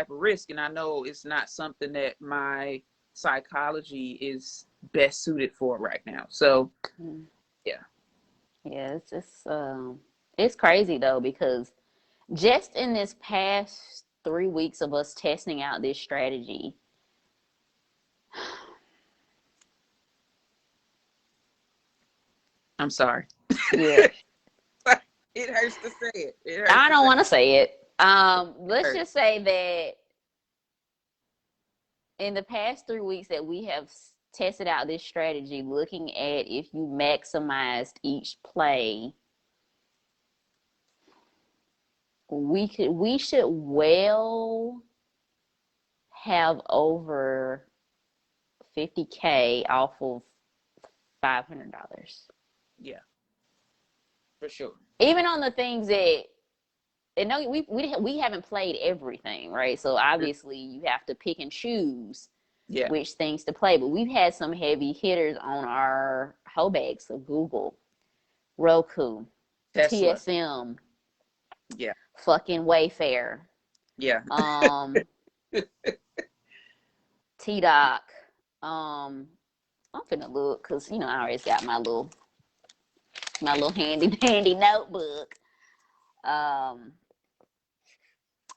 A: risk. And I know it's not something that my psychology is best suited for right now. So yeah.
B: Yeah, it's crazy though, because just in this past 3 weeks of us testing out this strategy,
A: I'm sorry.
B: yeah,
A: It hurts to say it.
B: I don't want to say it.
A: It
B: Let's
A: hurts.
B: just say that in the past 3 weeks that we have tested out this strategy, looking at if you maximized each play, we should well have over 50K off of $500.
A: Yeah, for sure.
B: Even on the things that, and no, we haven't played everything, right? So obviously you have to pick and choose
A: Yeah.
B: which things to play. But we've had some heavy hitters on our hoe bags of Google, Roku,
A: Tesla.
B: TSM,
A: Yeah.
B: fucking Wayfair,
A: Yeah.
B: T-Doc. I'm finna look because I already got my little handy dandy notebook.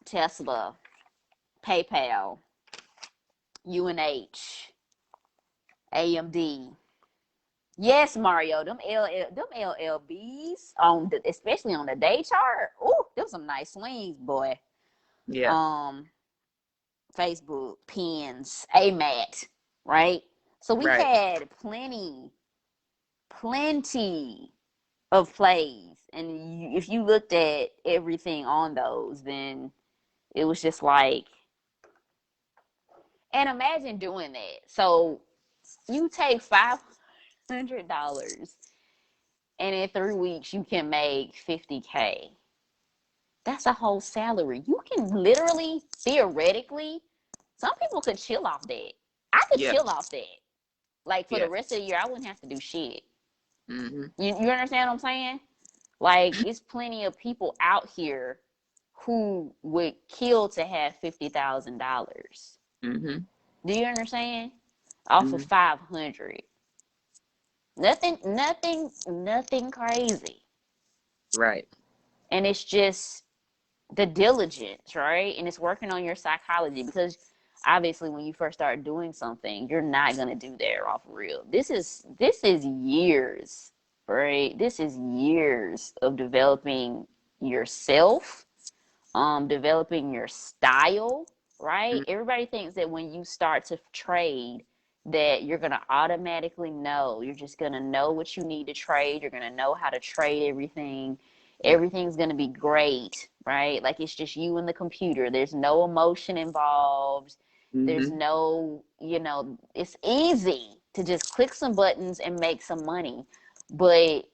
B: Tesla, PayPal, UNH, AMD. Yes, Mario, them LLBs especially on the day chart. Ooh, them some nice swings, boy.
A: Yeah.
B: Facebook, Pins, AMAT, right? So we
A: Right.
B: had plenty of plays, and if you looked at everything on those, then it was just like, and imagine doing that. So you take $500, and in 3 weeks you can make 50K. That's a whole salary. You can literally, theoretically, some people could chill off that. I could
A: Yeah.
B: chill off that. Like for the
A: Yeah.
B: rest of the year, I wouldn't have to do shit.
A: Mm-hmm.
B: You understand what I'm saying? Like, it's plenty of people out here who would kill to have $50,000.
A: Mm-hmm.
B: Do you understand? Off of
A: Mm-hmm.
B: 500. Nothing crazy.
A: Right.
B: And it's just the diligence, right? And it's working on your psychology, because obviously when you first start doing something, you're not gonna do that off real. This is years, right? This is years of developing yourself, developing your style, right?
A: Mm-hmm.
B: Everybody thinks that when you start to trade, that you're gonna automatically know. You're just gonna know what you need to trade. You're gonna know how to trade everything.
A: Yeah.
B: Everything's gonna be great, right? Like, it's just you and the computer. There's no emotion involved. There's
A: Mm-hmm.
B: no, it's easy to just click some buttons and make some money. But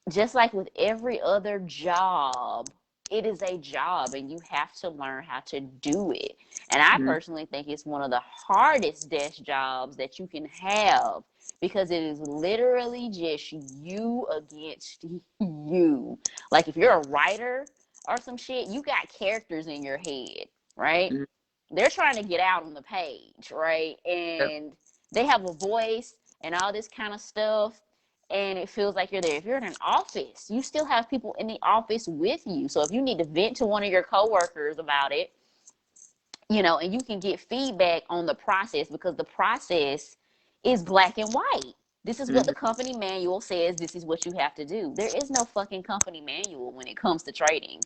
B: just like with every other job, it is a job, and you have to learn how to do it. And I
A: Mm-hmm.
B: personally think it's one of the hardest desk jobs that you can have, because it is literally just you against you. Like, if you're a writer or some shit, you got characters in your head, right?
A: Mm-hmm.
B: They're trying to get out on the page, right?
A: Yep.
B: And they have a voice and all this kind of stuff, and it feels like you're there. If you're in an office, you still have people in the office with you. So if you need to vent to one of your coworkers about it, and you can get feedback on the process, because the process is black and white. This is what
A: Mm-hmm.
B: the company manual says. This is what you have to do. There is no fucking company manual when it comes to trading.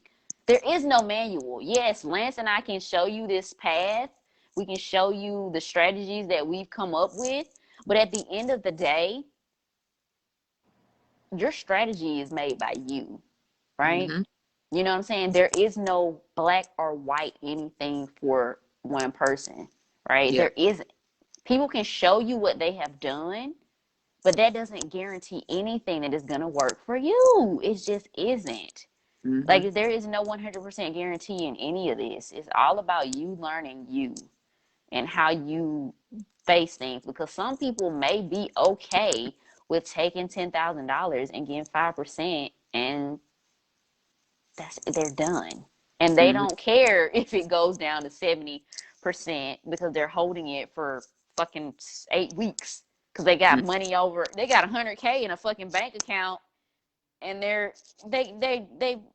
B: There is no manual. Yes, Lance and I can show you this path. We can show you the strategies that we've come up with. But at the end of the day, your strategy is made by you, right?
A: Mm-hmm.
B: You know what I'm saying? There is no black or white anything for one person, right?
A: Yeah.
B: There isn't. People can show you what they have done, but that doesn't guarantee anything that is going to work for you. It just isn't.
A: Mm-hmm.
B: Like, there is no 100% guarantee in any of this. It's all about you learning you and how you face things, because some people may be okay with taking $10,000 and getting 5%, and they're done. And they
A: Mm-hmm.
B: don't care if it goes down to 70% because they're holding it for fucking 8 weeks because they got money over. They got 100K in a fucking bank account, and they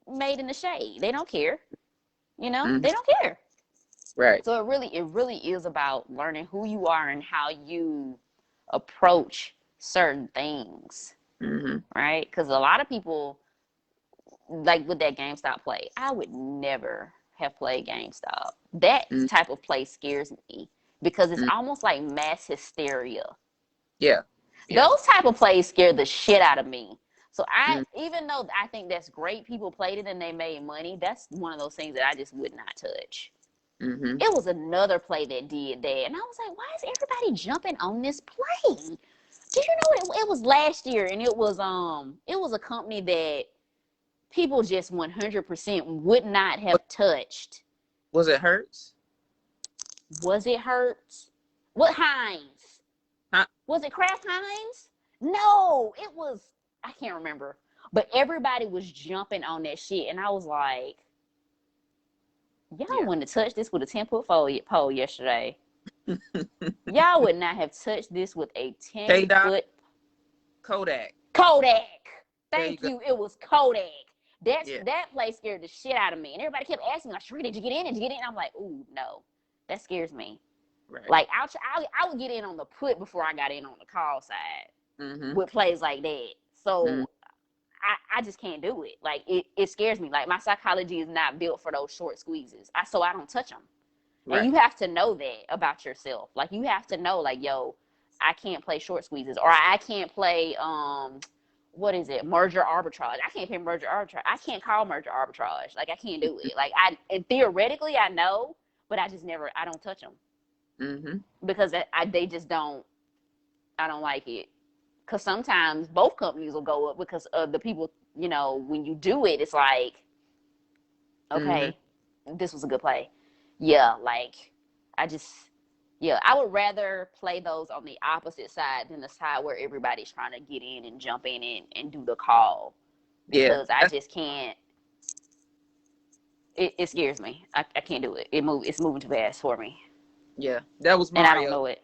B: made in the shade. They don't care. You know,
A: Mm-hmm.
B: they don't care.
A: Right.
B: So it really is about learning who you are and how you approach certain things,
A: Mm-hmm.
B: right? Because a lot of people, like with that GameStop play, I would never have played GameStop. That
A: Mm-hmm.
B: type of play scares me because it's
A: Mm-hmm.
B: almost like mass hysteria.
A: Yeah. Yeah.
B: Those type of plays scare the shit out of me. So
A: Mm-hmm.
B: even though I think that's great, people played it and they made money. That's one of those things that I just would not touch.
A: Mm-hmm.
B: It was another play that did that, and I was like, why is everybody jumping on this play? Did you know it was last year, and it was a company that people just 100% would not
A: Was,
B: have touched.
A: was it Hertz?
B: Was it Hertz? What Heinz?
A: Huh?
B: Was it Kraft Heinz? No, it was, I can't remember. But everybody was jumping on that shit, and I was like, y'all
A: Yeah.
B: wouldn't have touched this with a 10-foot pole yesterday. Y'all would not have touched this with a
A: K Dot
B: 10-foot
A: Kodak.
B: Kodak.
A: There you
B: Thank
A: go.
B: you. It was Kodak.
A: Yeah.
B: That place scared the shit out of me. And everybody kept asking me, like, Sheree, did you get in? Did you get in? I'm like, ooh, no. That scares me.
A: Right.
B: Like, I would get in on the put before I got in on the call side
A: Mm-hmm.
B: with plays like that.
A: Mm-hmm.
B: So I just can't do it. Like, it scares me. Like, my psychology is not built for those short squeezes. So I don't touch them. And
A: Right.
B: you have to know that about yourself. Like, you have to know, like, yo, I can't play short squeezes, or I can't play what is it, merger arbitrage. I can't play merger arbitrage. I can't call merger arbitrage. Like, I can't do it. Like, and theoretically I know, but I just never, I don't touch them
A: Mm-hmm.
B: because they just don't, I don't like it. Because sometimes both companies will go up because of the people, when you do it, it's like,
A: Mm-hmm.
B: okay, this was a good play. Yeah, like, I just, yeah, I would rather play those on the opposite side than the side where everybody's trying to get in and jump in and do the call,
A: Yeah.
B: because I just can't. It scares me. I can't do it. It's moving too fast for me,
A: Yeah. That was
B: and I don't
A: Mario.
B: know it.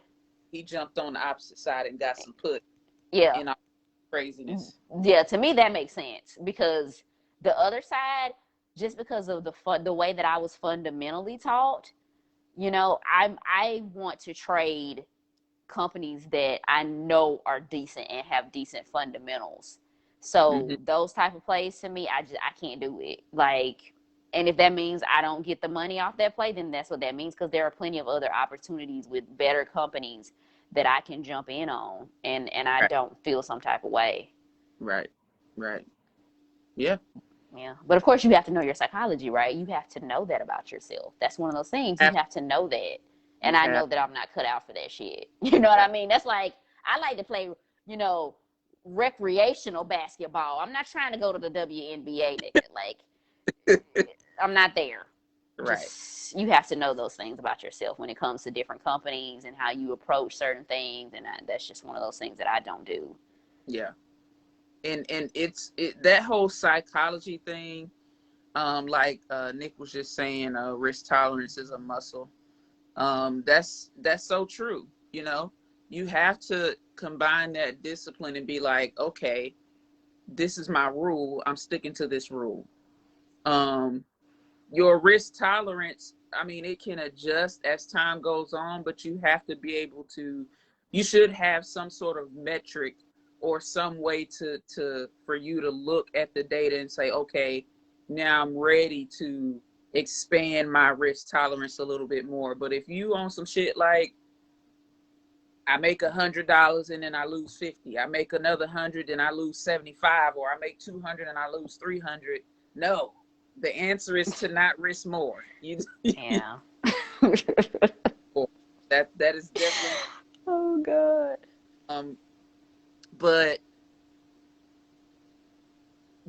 A: He jumped on the opposite side and got some put
B: Yeah,
A: in all craziness.
B: yeah. To me, that makes sense because the other side, just because of the way that I was fundamentally taught, I want to trade companies that I know are decent and have decent fundamentals.
A: Mm-hmm.
B: So those type of plays, to me, I can't do it. Like, and if that means I don't get the money off that play, then that's what that means, because there are plenty of other opportunities with better companies that I can jump in on, and I
A: Right.
B: don't feel some type of way.
A: Right. Right. Yeah.
B: Yeah. But of course you have to know your psychology, right? You have to know that about yourself. That's one of those things. You
A: Have,
B: have to know that. And
A: you
B: I
A: have.
B: know that I'm not cut out for that shit. You know what I
A: Right.
B: mean? That's like, I like to play, recreational basketball. I'm not trying to go to the WNBA, nigga. Like, I'm not there.
A: Right.
B: Just, you have to know those things about yourself when it comes to different companies and how you approach certain things. And that's just one of those things that I don't do.
A: Yeah. And that whole psychology thing, like Nick was just saying, risk tolerance is a muscle. That's so true. You have to combine that discipline and be like, okay, this is my rule. I'm sticking to this rule. Um, your risk tolerance, I mean, it can adjust as time goes on, but you have to be able to, you should have some sort of metric or some way to for you to look at the data and say, okay, now I'm ready to expand my risk tolerance a little bit more. But if you on some shit like, I make $100 and then I lose 50, I make another 100 and I lose 75, or I make 200 and I lose 300, no, The answer is to not risk more.
B: Yeah.
A: That is definitely.
B: Oh God.
A: But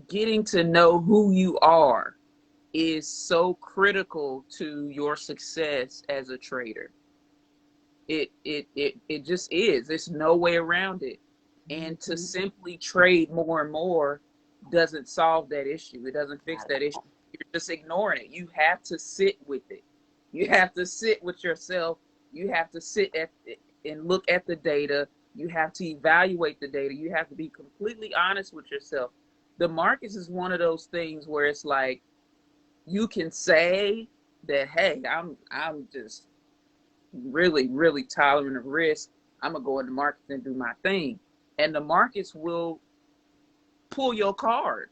A: getting to know who you are is so critical to your success as a trader. It just is. There's no way around it. And to simply trade more and more doesn't solve that issue. It doesn't fix that issue. You're just ignoring it. You have to sit with it. You have to sit with yourself. You have to sit at and look at the data. You have to evaluate the data. You have to be completely honest with yourself. The markets is one of those things where it's like you can say that, hey, I'm just really, really tolerant of risk. I'm gonna go in the markets and do my thing. And the markets will pull your card.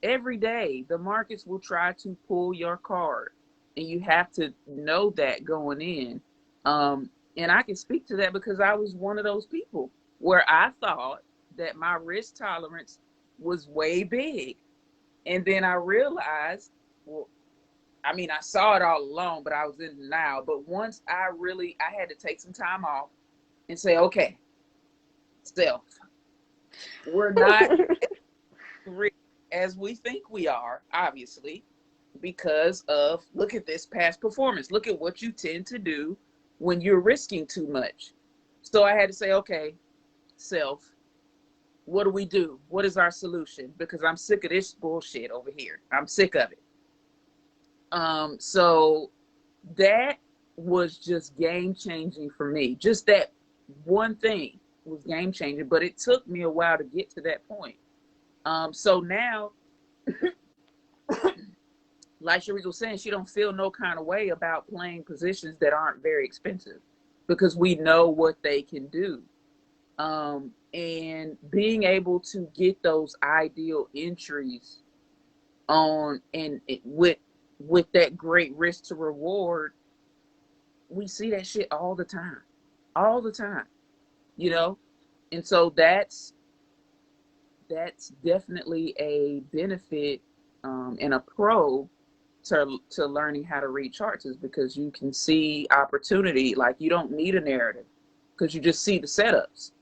A: Every day, the markets will try to pull your card. And you have to know that going in. And I can speak to that because I was one of those people where I thought that my risk tolerance was way big. And then I realized, well, I mean, I saw it all along, but I was in denial. But once I had to take some time off and say, okay, self, we're not as we think we are, obviously, because of, look at this past performance. Look at what you tend to do when you're risking too much. So I had to say, okay, self, what do we do? What is our solution? Because I'm sick of this bullshit over here. I'm sick of it. So that was just game changing for me. Just that one thing was game changing, but it took me a while to get to that point. So now, like Sharice was saying, she don't feel no kind of way about playing positions that aren't very expensive because we know what they can do. And being able to get those ideal entries on and with that great risk to reward, we see that shit all the time, you know? And so that's definitely a benefit and a pro to learning how to read charts, is because you can see opportunity. Like, you don't need a narrative because you just see the setups.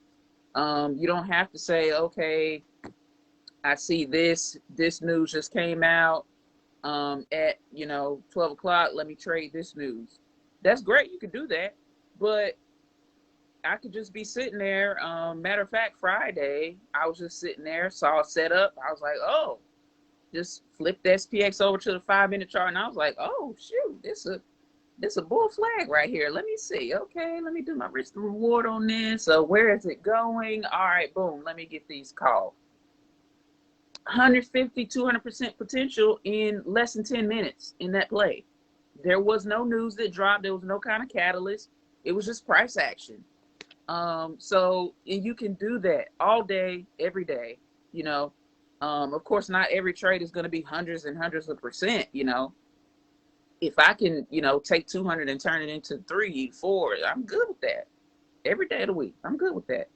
A: You don't have to say, okay, I see this news just came out at 12 o'clock, let me trade this news. That's great, you could do that, but I could just be sitting there. Matter of fact, Friday I was just sitting there, saw a setup, I was like, oh, just flip the SPX over to the 5-minute chart, and I was like, oh shoot, this a bull flag right here. Let me see. Okay, let me do my risk to reward on this. So where is it going? All right, boom, let me get these called. 150, 200% potential in less than 10 minutes in that play. There was no news that dropped. There was no kind of catalyst. It was just price action. So, and you can do that all day, every day, of course, not every trade is going to be hundreds and hundreds of percent, if I can, take 200 and turn it into 3, 4, I'm good with that. Every day of the week, I'm good with that.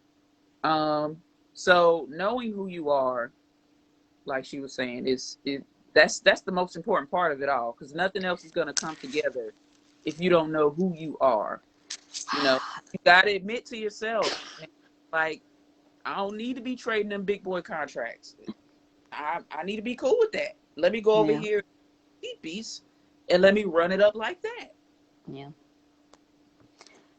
A: So knowing who you are, like she was saying, that's the most important part of it all, because nothing else is going to come together if you don't know who you are. You got to admit to yourself, like, I don't need to be trading them big boy contracts. I need to be cool with that. Let me go over here, piece, and let me run it up like that.
B: Yeah.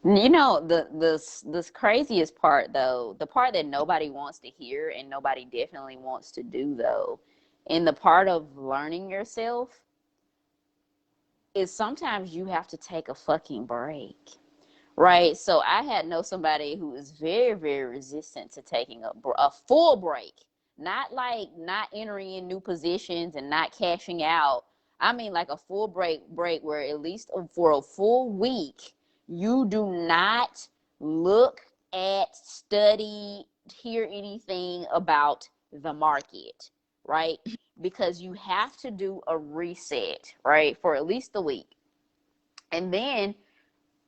B: This craziest part, though, the part that nobody wants to hear and nobody definitely wants to do, though, in the part of learning yourself, is sometimes you have to take a fucking break. Right. So I know somebody who is very, very resistant to taking a full break, not entering in new positions and not cashing out. I mean, like a full break where at least for a full week, you do not look at, study, hear anything about the market. Right. Because you have to do a reset, right, for at least a week. And then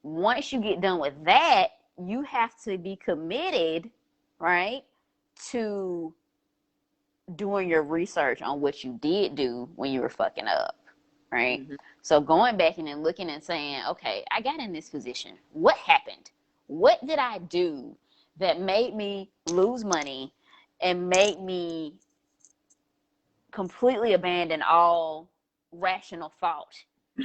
B: once you get done with that, you have to be committed, right, to doing your research on what you did do when you were fucking up, right?
A: Mm-hmm.
B: So going back and then looking and saying, okay, I got in this position. What happened? What did I do that made me lose money and made me completely abandon all rational thought,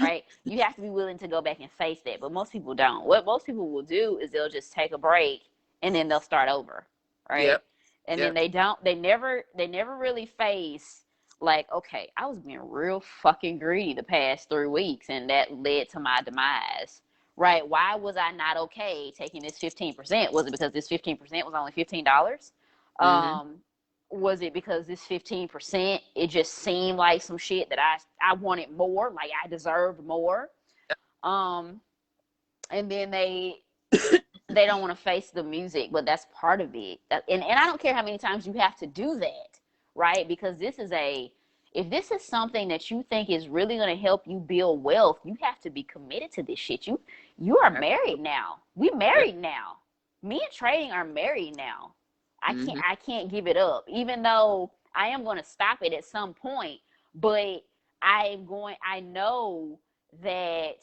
B: right? You have to be willing to go back and face that, but most people don't. What most people will do is they'll just take a break and then they'll start over, right?
A: Yep.
B: And then
A: Yep.
B: they never really face like, okay, I was being real fucking greedy the past 3 weeks and that led to my demise. Right? Why was I not okay taking this 15%? Was it because this 15% was only $15?
A: Mm-hmm.
B: Um, was it because this 15%, it just seemed like some shit that I wanted more, like I deserved more? Um, and then they don't want to face the music, but that's part of it. And I don't care how many times you have to do that, right? Because if this is something that you think is really going to help you build wealth, you have to be committed to this shit. You are married now. We
A: Yep.
B: married now. Me and trading are married now.
A: Mm-hmm.
B: I can't give it up, even though I am going to stop it at some point. But I know that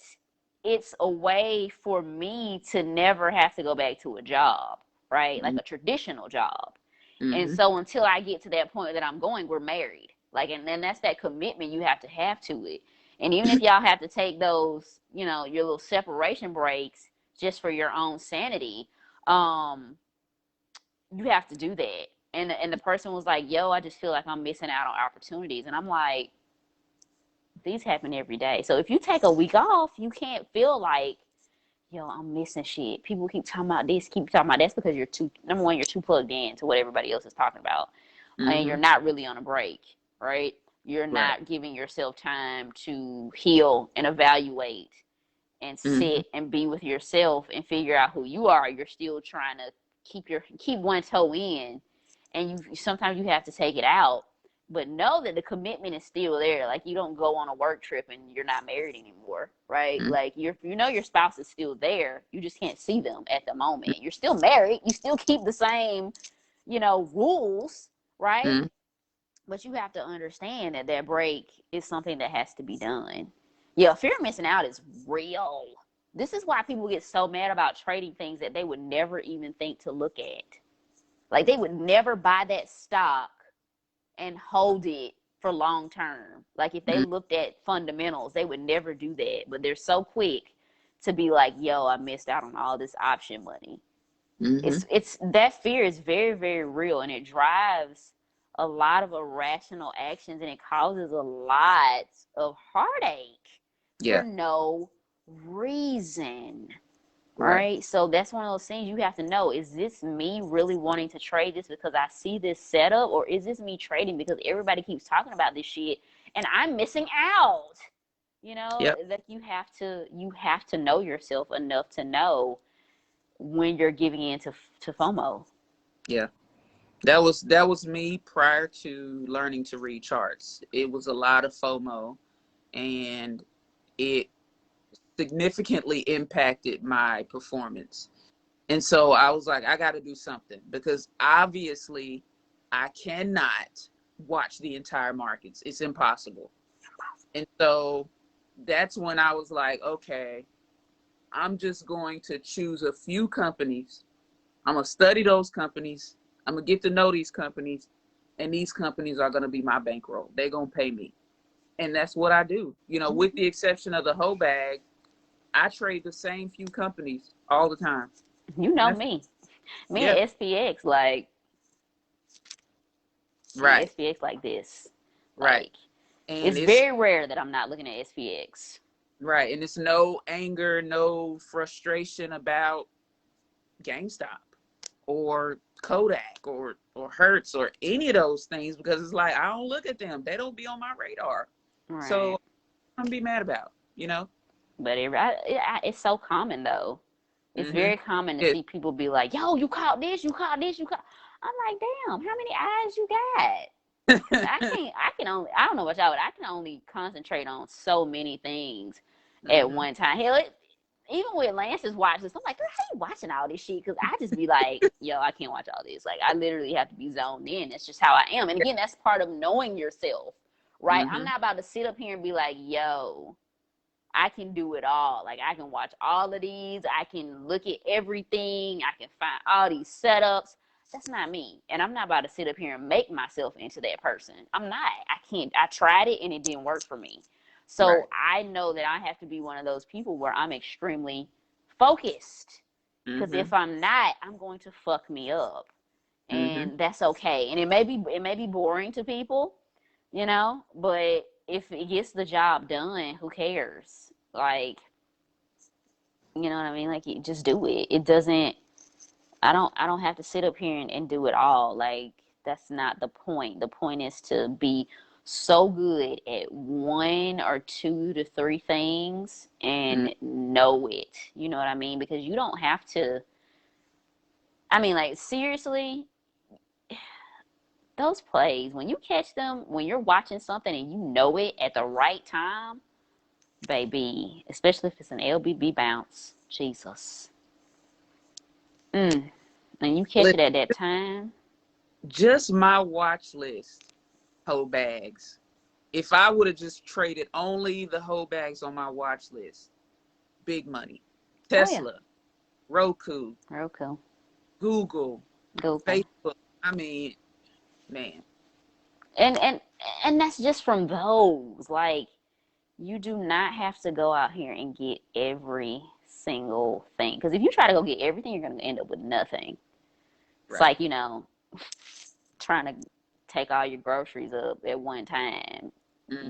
B: it's a way for me to never have to go back to a job, right? Like a traditional job. And
A: Mm-hmm.
B: so until I get to that point that I'm going, we're married. Like, and then that's that commitment you have to it. And even if y'all have to take those, your little separation breaks just for your own sanity, um, you have to do that. And the person was like, yo, I just feel like I'm missing out on opportunities. And I'm like, these happen every day. So if you take a week off, you can't feel like, yo, I'm missing shit. People keep talking about this, keep talking about that's because number one, you're too plugged in to what everybody else is talking about. And
A: Mm-hmm.
B: you're not really on a break, right? You're
A: Right.
B: not giving yourself time to heal and evaluate and
A: Mm-hmm.
B: sit and be with yourself and figure out who you are. You're still trying to keep one toe in, and sometimes you have to take it out. But know that the commitment is still there. Like, you don't go on a work trip and you're not married anymore, right?
A: Mm-hmm.
B: Like, your spouse is still there. You just can't see them at the moment. You're still married. You still keep the same, rules, right?
A: Mm-hmm.
B: But you have to understand that that break is something that has to be done. Yeah, fear of missing out is real. This is why people get so mad about trading things that they would never even think to look at. Like, they would never buy that stock and hold it for long term. Like, if they looked at fundamentals, they would never do that. But they're so quick to be like, yo, I missed out on all this option money.
A: Mm-hmm.
B: It's that fear is very, very real, and it drives a lot of irrational actions, and it causes a lot of heartache for
A: Yeah.
B: no reason.
A: Right.
B: Right? So that's one of those things you have to know. Is this me really wanting to trade this because I see this setup, or is this me trading because everybody keeps talking about this shit and I'm missing out?
A: Yep.
B: That you have to know yourself enough to know when you're giving in to FOMO.
A: Yeah. That was me prior to learning to read charts. It was a lot of FOMO, and it significantly impacted my performance. And so I was like, I got to do something, because obviously I cannot watch the entire markets. It's impossible. And so that's when I was like, okay, I'm just going to choose a few companies. I'm going to study those companies. I'm going to get to know these companies. And these companies are going to be my bankroll. They're going to pay me. And that's what I do. With the exception of the whole bag, I trade the same few companies all the time.
B: You
A: And
B: know
A: that's,
B: me. Me
A: yeah,
B: and SPX, like,
A: right,
B: SPX like this.
A: right.
B: Like,
A: And
B: it's
A: it's
B: very rare that I'm not looking at SPX.
A: right. And it's no anger, no frustration about GameStop or Kodak or Hertz or any of those things, because it's like, I don't look at them. They don't be on my radar.
B: Right.
A: So I'm gonna be mad about.
B: But it's so common though. It's
A: Mm-hmm.
B: very common to
A: It,
B: see people be like, "Yo, you caught this, you caught this, you caught." I'm like, "Damn, how many eyes you got?" Because I don't know about y'all, but I can only concentrate on so many things at
A: mm-hmm.
B: one time. Hell, even with Lance's watches, I'm like, girl, how you watching all this shit? Because I just be like, yo, I can't watch all this. Like, I literally have to be zoned in. It's just how I am. And again, that's part of knowing yourself, right? I'm not about to sit up here and be like, yo, I can do it all. Like, I can watch all of these. I can look at everything. I can find all these setups. That's not me. And I'm not about to sit up here and make myself into that person. I'm not. I can't. I tried it and it didn't work for me. So
A: Right.
B: I know that I have to be one of those people where I'm extremely focused. Because if I'm not, I'm going to fuck me up. And that's okay. And it may be boring to people, you know, but if it gets the job done, who cares? Like, you know what I mean? Like, you just do it. It doesn't, I don't have to sit up here and do it all. Like, that's not the point. The point is to be so good at one or two to three things and know it. You know what I mean? Because you don't have to, I mean, like, seriously, those plays, when you catch them, when you're watching something and you know it at the right time, baby, especially if it's an LBB bounce, Jesus. And you catch it at that time.
A: Just my watch list, whole bags. If I would have just traded only the whole bags on my watch list, big money. Tesla, Roku, Google, Facebook. I mean, man.
B: And that's just from those. Like, you do not have to go out here and get every single thing. Because if you try to go get everything, you're going to end up with nothing. It's like, you know, trying to take all your groceries up at one time.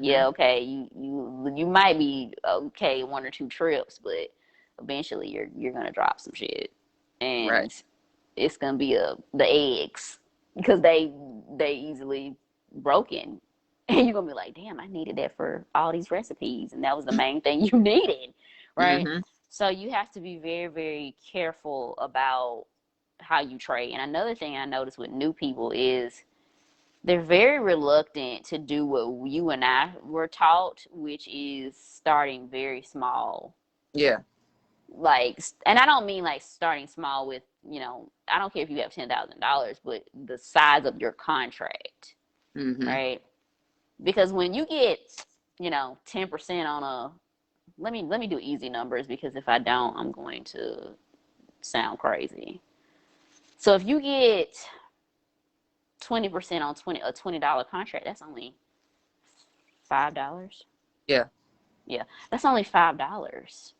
B: Yeah, okay, you might be okay one or two trips, but eventually you're gonna drop some shit, and it's gonna be the eggs because they easily broken, and you're gonna be like, damn, I needed that for all these recipes, and that was the main thing you needed, right? So you have to be very, very careful about how you trade. And another thing I noticed with new people is they're very reluctant to do what you and I were taught, which is starting very small.
A: Yeah.
B: Like, and I don't mean like starting small with, you know, I don't care if you have $10,000, but the size of your contract, right? Because when you get, you know, 10% on a, let me do easy numbers because if I don't, I'm going to sound crazy. So if you get 20% on a $20 contract, that's only $5.
A: Yeah.
B: Yeah, that's only $5.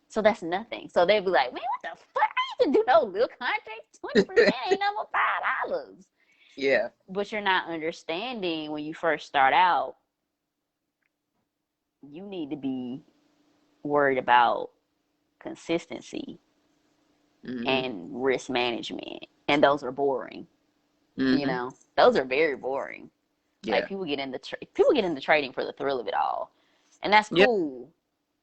B: So that's nothing. So they'd be like, man, what the fuck? I ain't to do no little contract. 20% ain't no more $5.
A: Yeah.
B: But you're not understanding when you first start out, you need to be worried about consistency and risk management. And those are boring. You know, those are very boring. Yeah. Like people get into trading for the thrill of it all. And that's cool.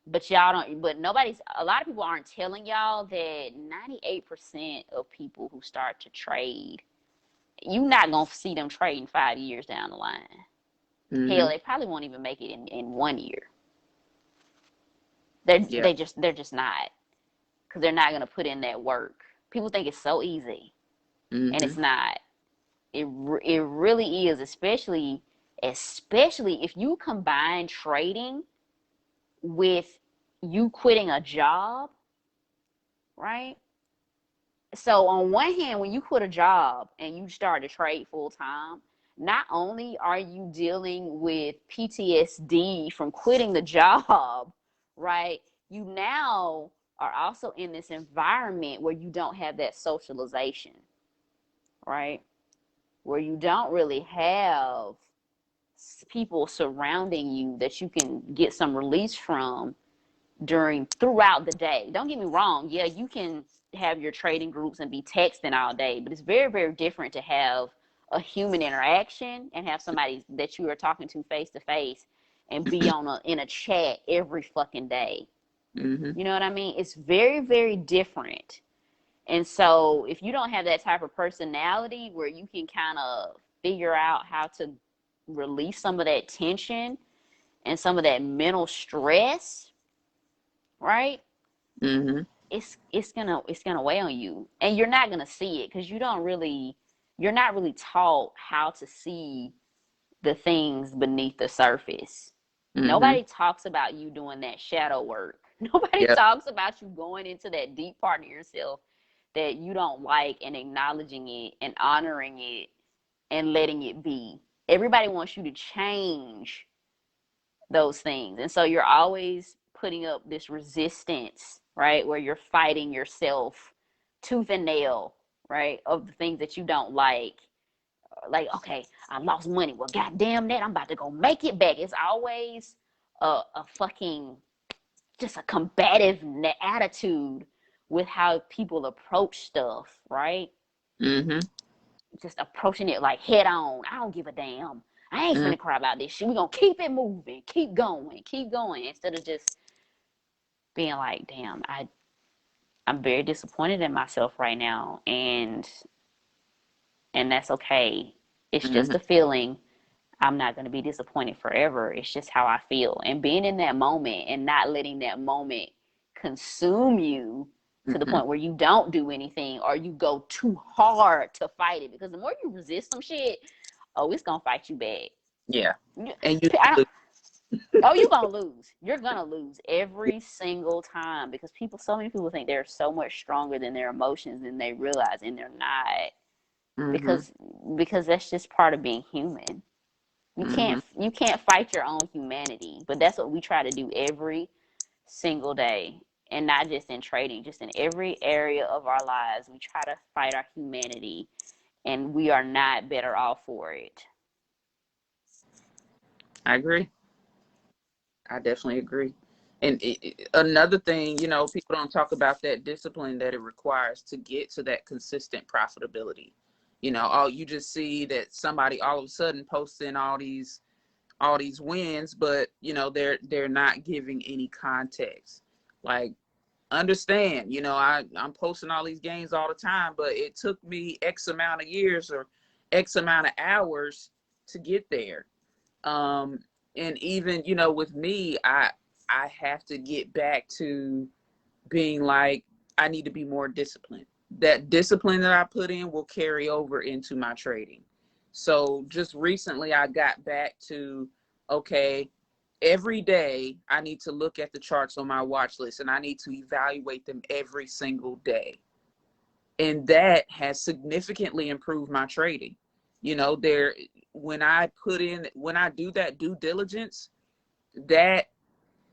B: But y'all don't, but a lot of people aren't telling y'all that 98% of people who start to trade, you're not going to see them trading 5 years down the line. Hell, they probably won't even make it in 1 year. They're just not. Because they're not going to put in that work. People think it's so easy. And it's not. It really is, especially if you combine trading with you quitting a job, right? So on one hand, when you quit a job and you start to trade full time, not only are you dealing with PTSD from quitting the job, right? You now are also in this environment where you don't have that socialization, right? Where you don't really have people surrounding you that you can get some release from throughout the day. Don't get me wrong. Yeah, you can have your trading groups and be texting all day, but it's very, very different to have a human interaction and have somebody that you are talking to face to face and be in a chat every fucking day. You know what I mean? It's very, very different. And so if you don't have that type of personality where you can kind of figure out how to release some of that tension and some of that mental stress, right?
A: Mm-hmm.
B: It's gonna weigh on you, and you're not gonna see it because you're not really taught how to see the things beneath the surface.
A: Mm-hmm.
B: Nobody talks about you doing that shadow work. Nobody
A: Yep.
B: talks about you going into that deep part of yourself that you don't like, and acknowledging it and honoring it and letting it be. Everybody wants you to change those things. And so you're always putting up this resistance, right? Where you're fighting yourself tooth and nail, right? Of the things that you don't like, okay, I lost money. Well, goddamn that, I'm about to go make it back. It's always a fucking just a combative attitude with how people approach stuff, right?
A: Mm-hmm.
B: Just approaching it like head on. I don't give a damn. I ain't
A: Mm-hmm.
B: finna cry about this shit. We gonna keep it moving, keep going, instead of just being like, damn, I'm very disappointed in myself right now, and that's okay. It's just
A: Mm-hmm.
B: a feeling. I'm not going to be disappointed forever. It's just how I feel. And being in that moment and not letting that moment consume you to the
A: Mm-hmm.
B: point where you don't do anything or you go too hard to fight it. Because the more you resist some shit, oh, it's going to fight you back.
A: Yeah. And you
B: I,
A: lose.
B: oh, you're going to lose. You're going to lose every single time because so many people think they're so much stronger than their emotions than they realize, and they're not.
A: Mm-hmm.
B: Because that's just part of being human.
A: Mm-hmm.
B: You can't fight your own humanity, but that's what we try to do every single day, and not just in trading, just in every area of our lives. We try to fight our humanity, and we are not better off for it.
A: I agree. I definitely agree. And another thing, people don't talk about that discipline that it requires to get to that consistent profitability. All you just see that somebody all of a sudden posting all these wins, but they're not giving any context. Like, understand, I'm posting all these gains all the time, but it took me X amount of years or X amount of hours to get there. um and even with me, I have to get back to being like, I need to be more disciplined. That discipline that I put in will carry over into my trading. So just recently I got back to, okay, every day I need to look at the charts on my watch list and I need to evaluate them every single day. And that has significantly improved my trading. There, when I do that due diligence, that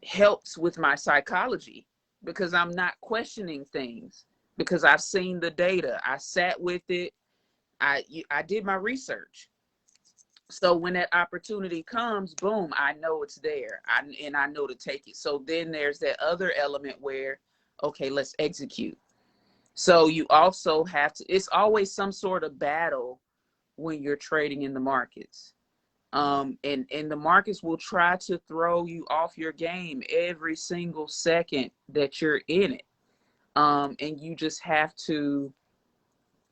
A: helps with my psychology because I'm not questioning things, because I've seen the data, I sat with it, I did my research. So when that opportunity comes, boom, I know it's there, and I know to take it. So then there's that other element where, okay, let's execute. So you also have to, it's always some sort of battle when you're trading in the markets. And the markets will try to throw you off your game every single second that you're in it. And you just have to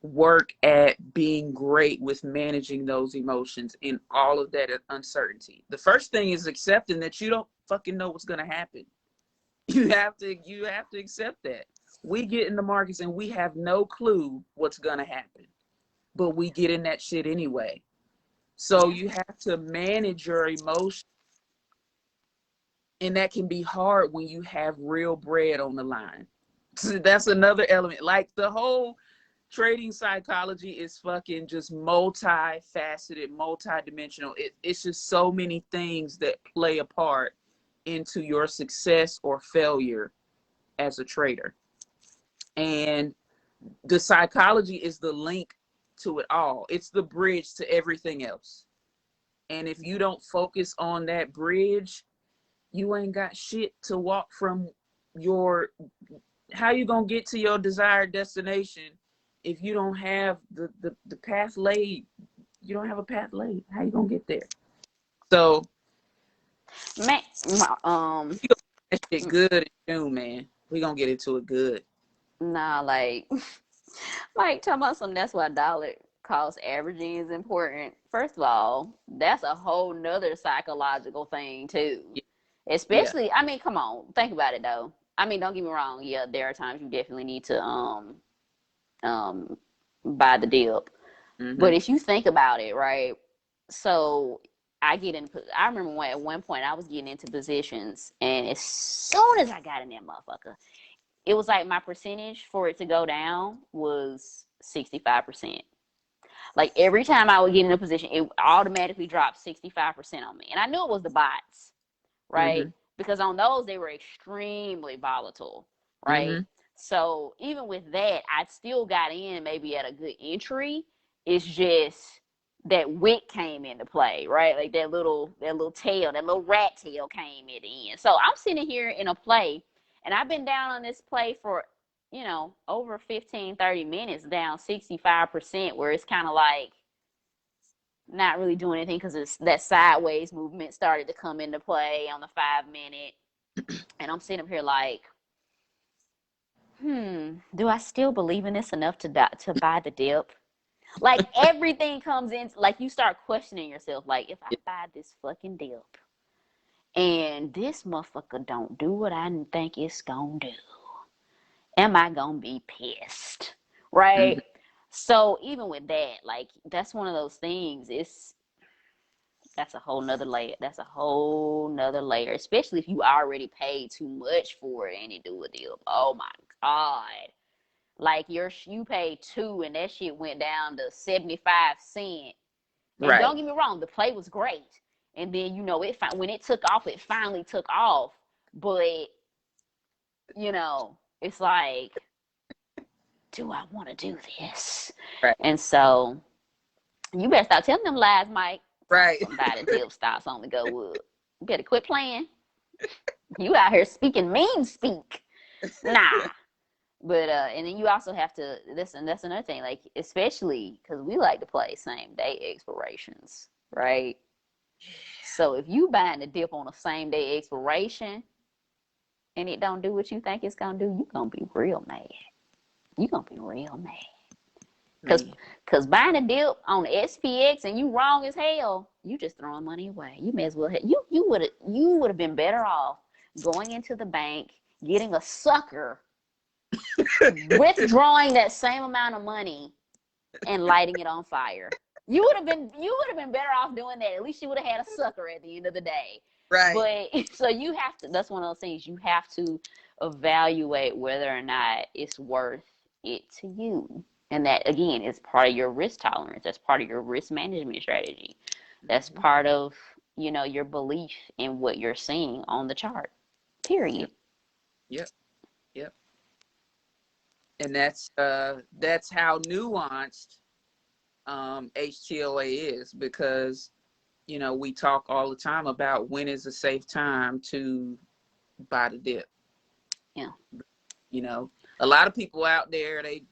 A: work at being great with managing those emotions and all of that uncertainty. The first thing is accepting that you don't fucking know what's going to happen. You have to accept that. We get in the markets and we have no clue what's going to happen, but we get in that shit anyway. So
B: Yeah.
A: you have to manage your emotions, and that can be hard when you have real bread on the line. That's another element. Like, the whole trading psychology is fucking just multifaceted, multidimensional. It's just so many things that play a part into your success or failure as a trader. And the psychology is the link to it all. It's the bridge to everything else. And if you don't focus on that bridge, you ain't got shit to walk from your, how you gonna get to your desired destination if you don't have the path laid. You don't have a path laid. How you gonna get there? So
B: Man,
A: we gonna get that shit good in June, man. We gonna get into it good.
B: nah, like Mike talking about something. That's why dollar cost averaging is important. First of all, that's a whole nother psychological thing too.
A: Yeah. Yeah.
B: Especially, I mean, come on, think about it though. I mean, don't get me wrong. Yeah, there are times you definitely need to buy the dip.
A: Mm-hmm.
B: But if you think about it, right? So I remember when at one point I was getting into positions, and as soon as I got in that motherfucker, it was like my percentage for it to go down was 65%. Like every time I would get in a position, it automatically dropped 65% on me. And I knew it was the bots, right?
A: Mm-hmm.
B: Because on those, they were extremely volatile, right?
A: Mm-hmm.
B: So even with that, I still got in maybe at a good entry. It's just that wick came into play, right? Like that little tail, that little rat tail came at the end. So I'm sitting here in a play, and I've been down on this play for, over 15, 30 minutes, down 65%, where it's kind of like not really doing anything because it's that sideways movement started to come into play on the 5 minute. And I'm sitting up here like, do I still believe in this enough to buy the dip? Like everything comes in, like you start questioning yourself. Like, if I buy this fucking dip and this motherfucker don't do what I think it's gonna do, am I gonna be pissed?
A: Mm-hmm.
B: Right? So even with that, like that's one of those things. That's a whole nother layer. That's a whole nother layer, especially if you already paid too much for it and it do a deal. Oh my God. Like you paid 2 and that shit went down to 75 cents. And
A: Right.
B: don't get me wrong, the play was great. And then, when it took off, it finally took off. But, it's like, do I want to do this?
A: Right.
B: And so you better stop telling them lies, Mike.
A: Right.
B: Somebody dip stocks on the go up. You better quit playing. You out here speaking mean speak. Nah. But and then you also have to listen. That's another thing. Like, especially because we like to play same day expirations, right? So if you buying a dip on a same day expiration and it don't do what you think it's gonna do, you gonna be real mad. You gonna be real mad. Cause buying a dip on SPX and you wrong as hell, you just throwing money away. You may as well you would have been better off going into the bank, getting a sucker, withdrawing that same amount of money and lighting it on fire. You would have been better off doing that. At least you would have had a sucker at the end of the day.
A: Right.
B: But so you have to, that's one of those things, you have to evaluate whether or not it's worth it to you. And that, again, is part of your risk tolerance. That's part of your risk management strategy. That's part of, your belief in what you're seeing on the chart. Period.
A: Yep. Yep. And that's how nuanced HTOA is, because we talk all the time about when is a safe time to buy the dip.
B: Yeah.
A: A lot of people out there, they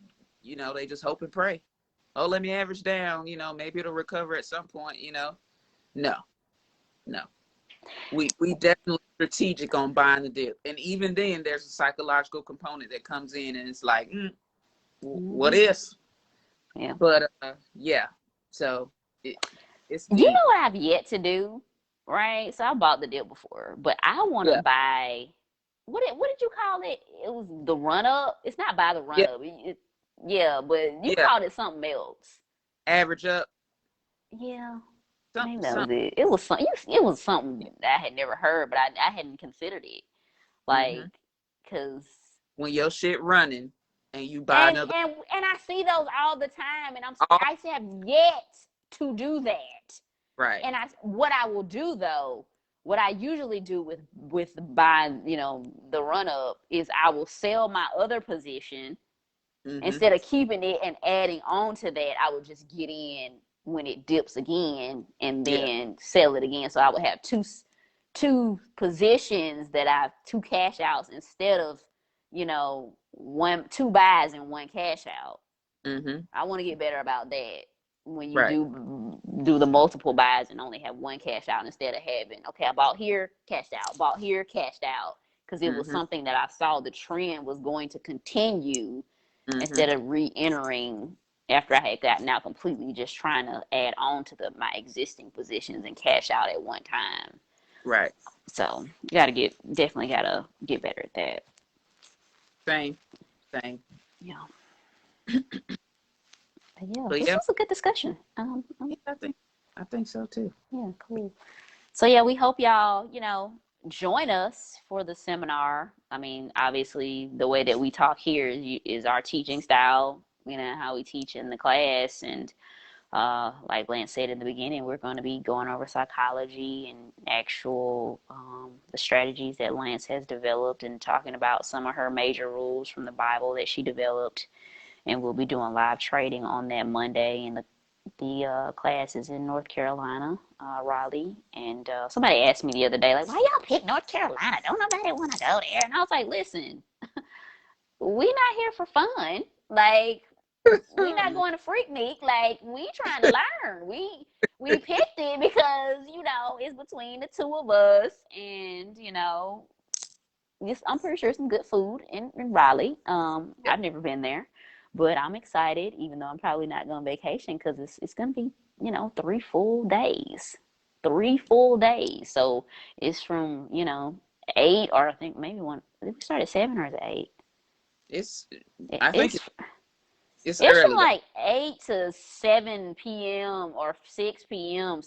A: just hope and pray. Oh, let me average down, maybe it'll recover at some point. No. We definitely strategic on buying the dip. And even then there's a psychological component that comes in, and it's like, what is?
B: Yeah.
A: But yeah. So it's
B: You
A: key.
B: know what I've yet to do, right? So I bought the dip before, but I want to buy, what did you call it? It was the run up. It's not buy the run up. Yeah, but you called it something else.
A: Average up.
B: Yeah.
A: Something.
B: Maybe that was it. It was something that I had never heard, but I hadn't considered it. Like, because
A: when your shit running and you buy another.
B: And I see those all the time, and I have yet to do that.
A: Right.
B: And what I will do though, what I usually do with buying, the run up, is I will sell my other position instead of keeping it and adding on to that. I would just get in when it dips again and then sell it again. So I would have two positions that I have two cash outs instead of, 2 buys and 1 cash out. I want to get better about that. When you do the multiple buys and only have 1 cash out instead of having, okay, I bought here, cashed out, bought here, cashed out, because it was something that I saw the trend was going to continue, instead of re-entering after I had gotten out completely, just trying to add on to my existing positions and cash out at one time.
A: Right.
B: So definitely gotta get better at that.
A: Same, same.
B: Yeah. But yeah,
A: But
B: this
A: yeah,
B: was a good discussion.
A: yeah, I think so too.
B: Yeah, cool. So yeah, we hope y'all, join us for the seminar. I mean, obviously, the way that we talk here is our teaching style. How we teach in the class, and like Lance said in the beginning, we're going to be going over psychology and actual the strategies that Lance has developed, and talking about some of her major rules from the Bible that she developed. And we'll be doing live trading on that Monday, and the class is in North Carolina, Raleigh. And somebody asked me the other day, like, why y'all pick North Carolina? Don't nobody want to go there. And I was like, listen, we not here for fun. Like, we not going to Freaknik. Like, we trying to learn. We picked it because, it's between the two of us. And, I'm pretty sure some good food in Raleigh. I've never been there, but I'm excited, even though I'm probably not going on vacation, because it's going to be, 3 full days. 3 full days. So it's from, 8, or I think maybe one. Did we start at 7 or is it 8?
A: It's
B: It,
A: I think
B: it's
A: it's
B: it's from
A: early.
B: like 8 to 7 p.m. or 6 p.m.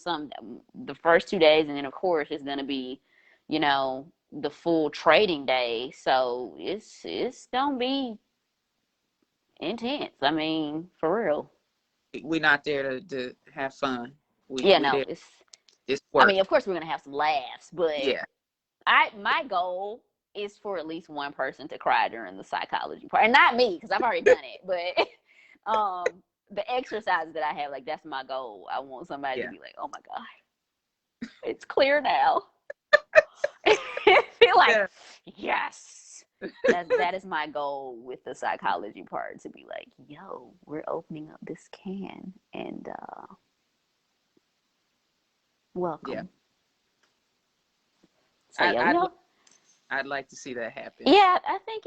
B: the first 2 days, and then of course it's gonna be, the full trading day. So it's gonna be intense. I mean, for real.
A: We're not there to have fun.
B: Yeah,
A: We
B: no,
A: there. It's
B: I
A: work.
B: mean, of course we're gonna have some laughs, but
A: Yeah.
B: my goal is for at least one person to cry during the psychology part, and not me because I've already done it. But the exercises that I have, like, that's my goal. I want somebody to
A: Yeah.
B: be like, "Oh my god, it's clear now." Feel like,
A: Yeah.
B: yes, that is my goal with the psychology part, to be like, "Yo, we're opening up this can, and
A: Yeah.
B: welcome." So
A: I,
B: yeah,
A: I'd I'd like to see that happen.
B: yeah, I think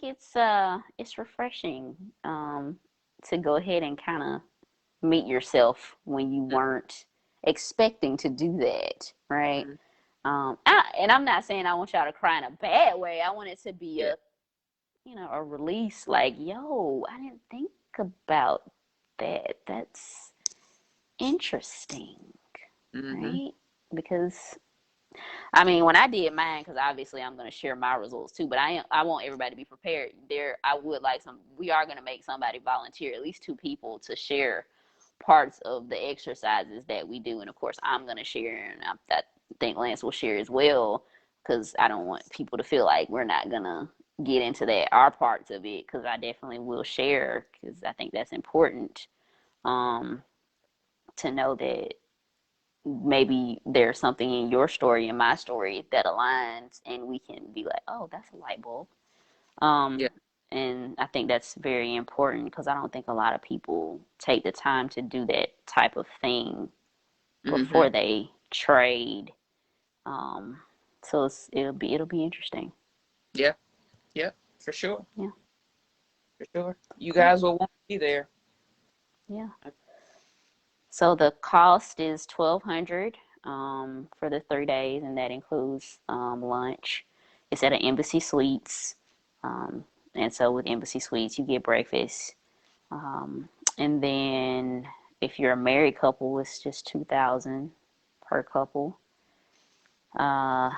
B: it's refreshing to go ahead and kind of meet yourself when you weren't expecting to do that, right?
A: Mm-hmm.
B: And I'm not saying I want y'all to cry in a bad way. I want it to be
A: Yeah.
B: a release, like, yo, I didn't think about that. That's interesting,
A: Mm-hmm.
B: right? Because I mean, when I did mine, because obviously I'm going to share my results too, but I want everybody to be prepared. I would like we are going to make somebody volunteer, at least 2 people, to share parts of the exercises that we do. And of course, I'm going to share, and I think Lance will share as well, because I don't want people to feel like we're not going to get into our parts of it, because I definitely will share, because I think that's important, um, to know that maybe there's something in your story and my story that aligns, and we can be like, oh, that's a light bulb.
A: Yeah.
B: And I think that's very important, because I don't think a lot of people take the time to do that type of thing
A: Mm-hmm.
B: before they trade. um, so it'll be interesting.
A: Yeah. Yeah. For sure.
B: Yeah,
A: For sure. You
B: cool.
A: guys will want to be there.
B: Yeah. So the cost is 1,200 for the 3 days, and that includes lunch. It's at an Embassy Suites, um, and so with Embassy Suites, you get breakfast, um, and then if you're a married couple, it's just 2,000 per couple. Uh,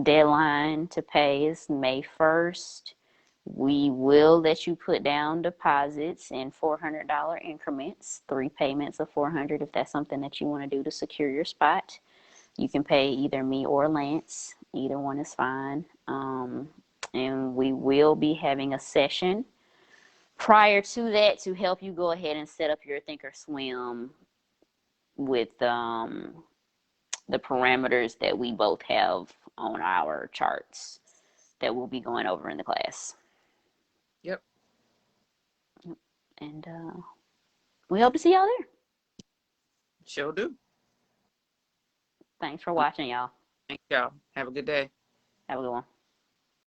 B: Deadline to pay is May 1st. We will let you put down deposits in $400 increments, 3 payments of 400 if that's something that you want to do to secure your spot. You can pay either me or Lance. Either one is fine. And we will be having a session prior to that to help you go ahead and set up your Thinkorswim with the parameters that we both have on our charts that we'll be going over in the class.
A: Yep.
B: And we hope to see y'all there.
A: Sure do.
B: Thanks for watching, y'all.
A: Thank y'all. Have a good day.
B: Have a good one.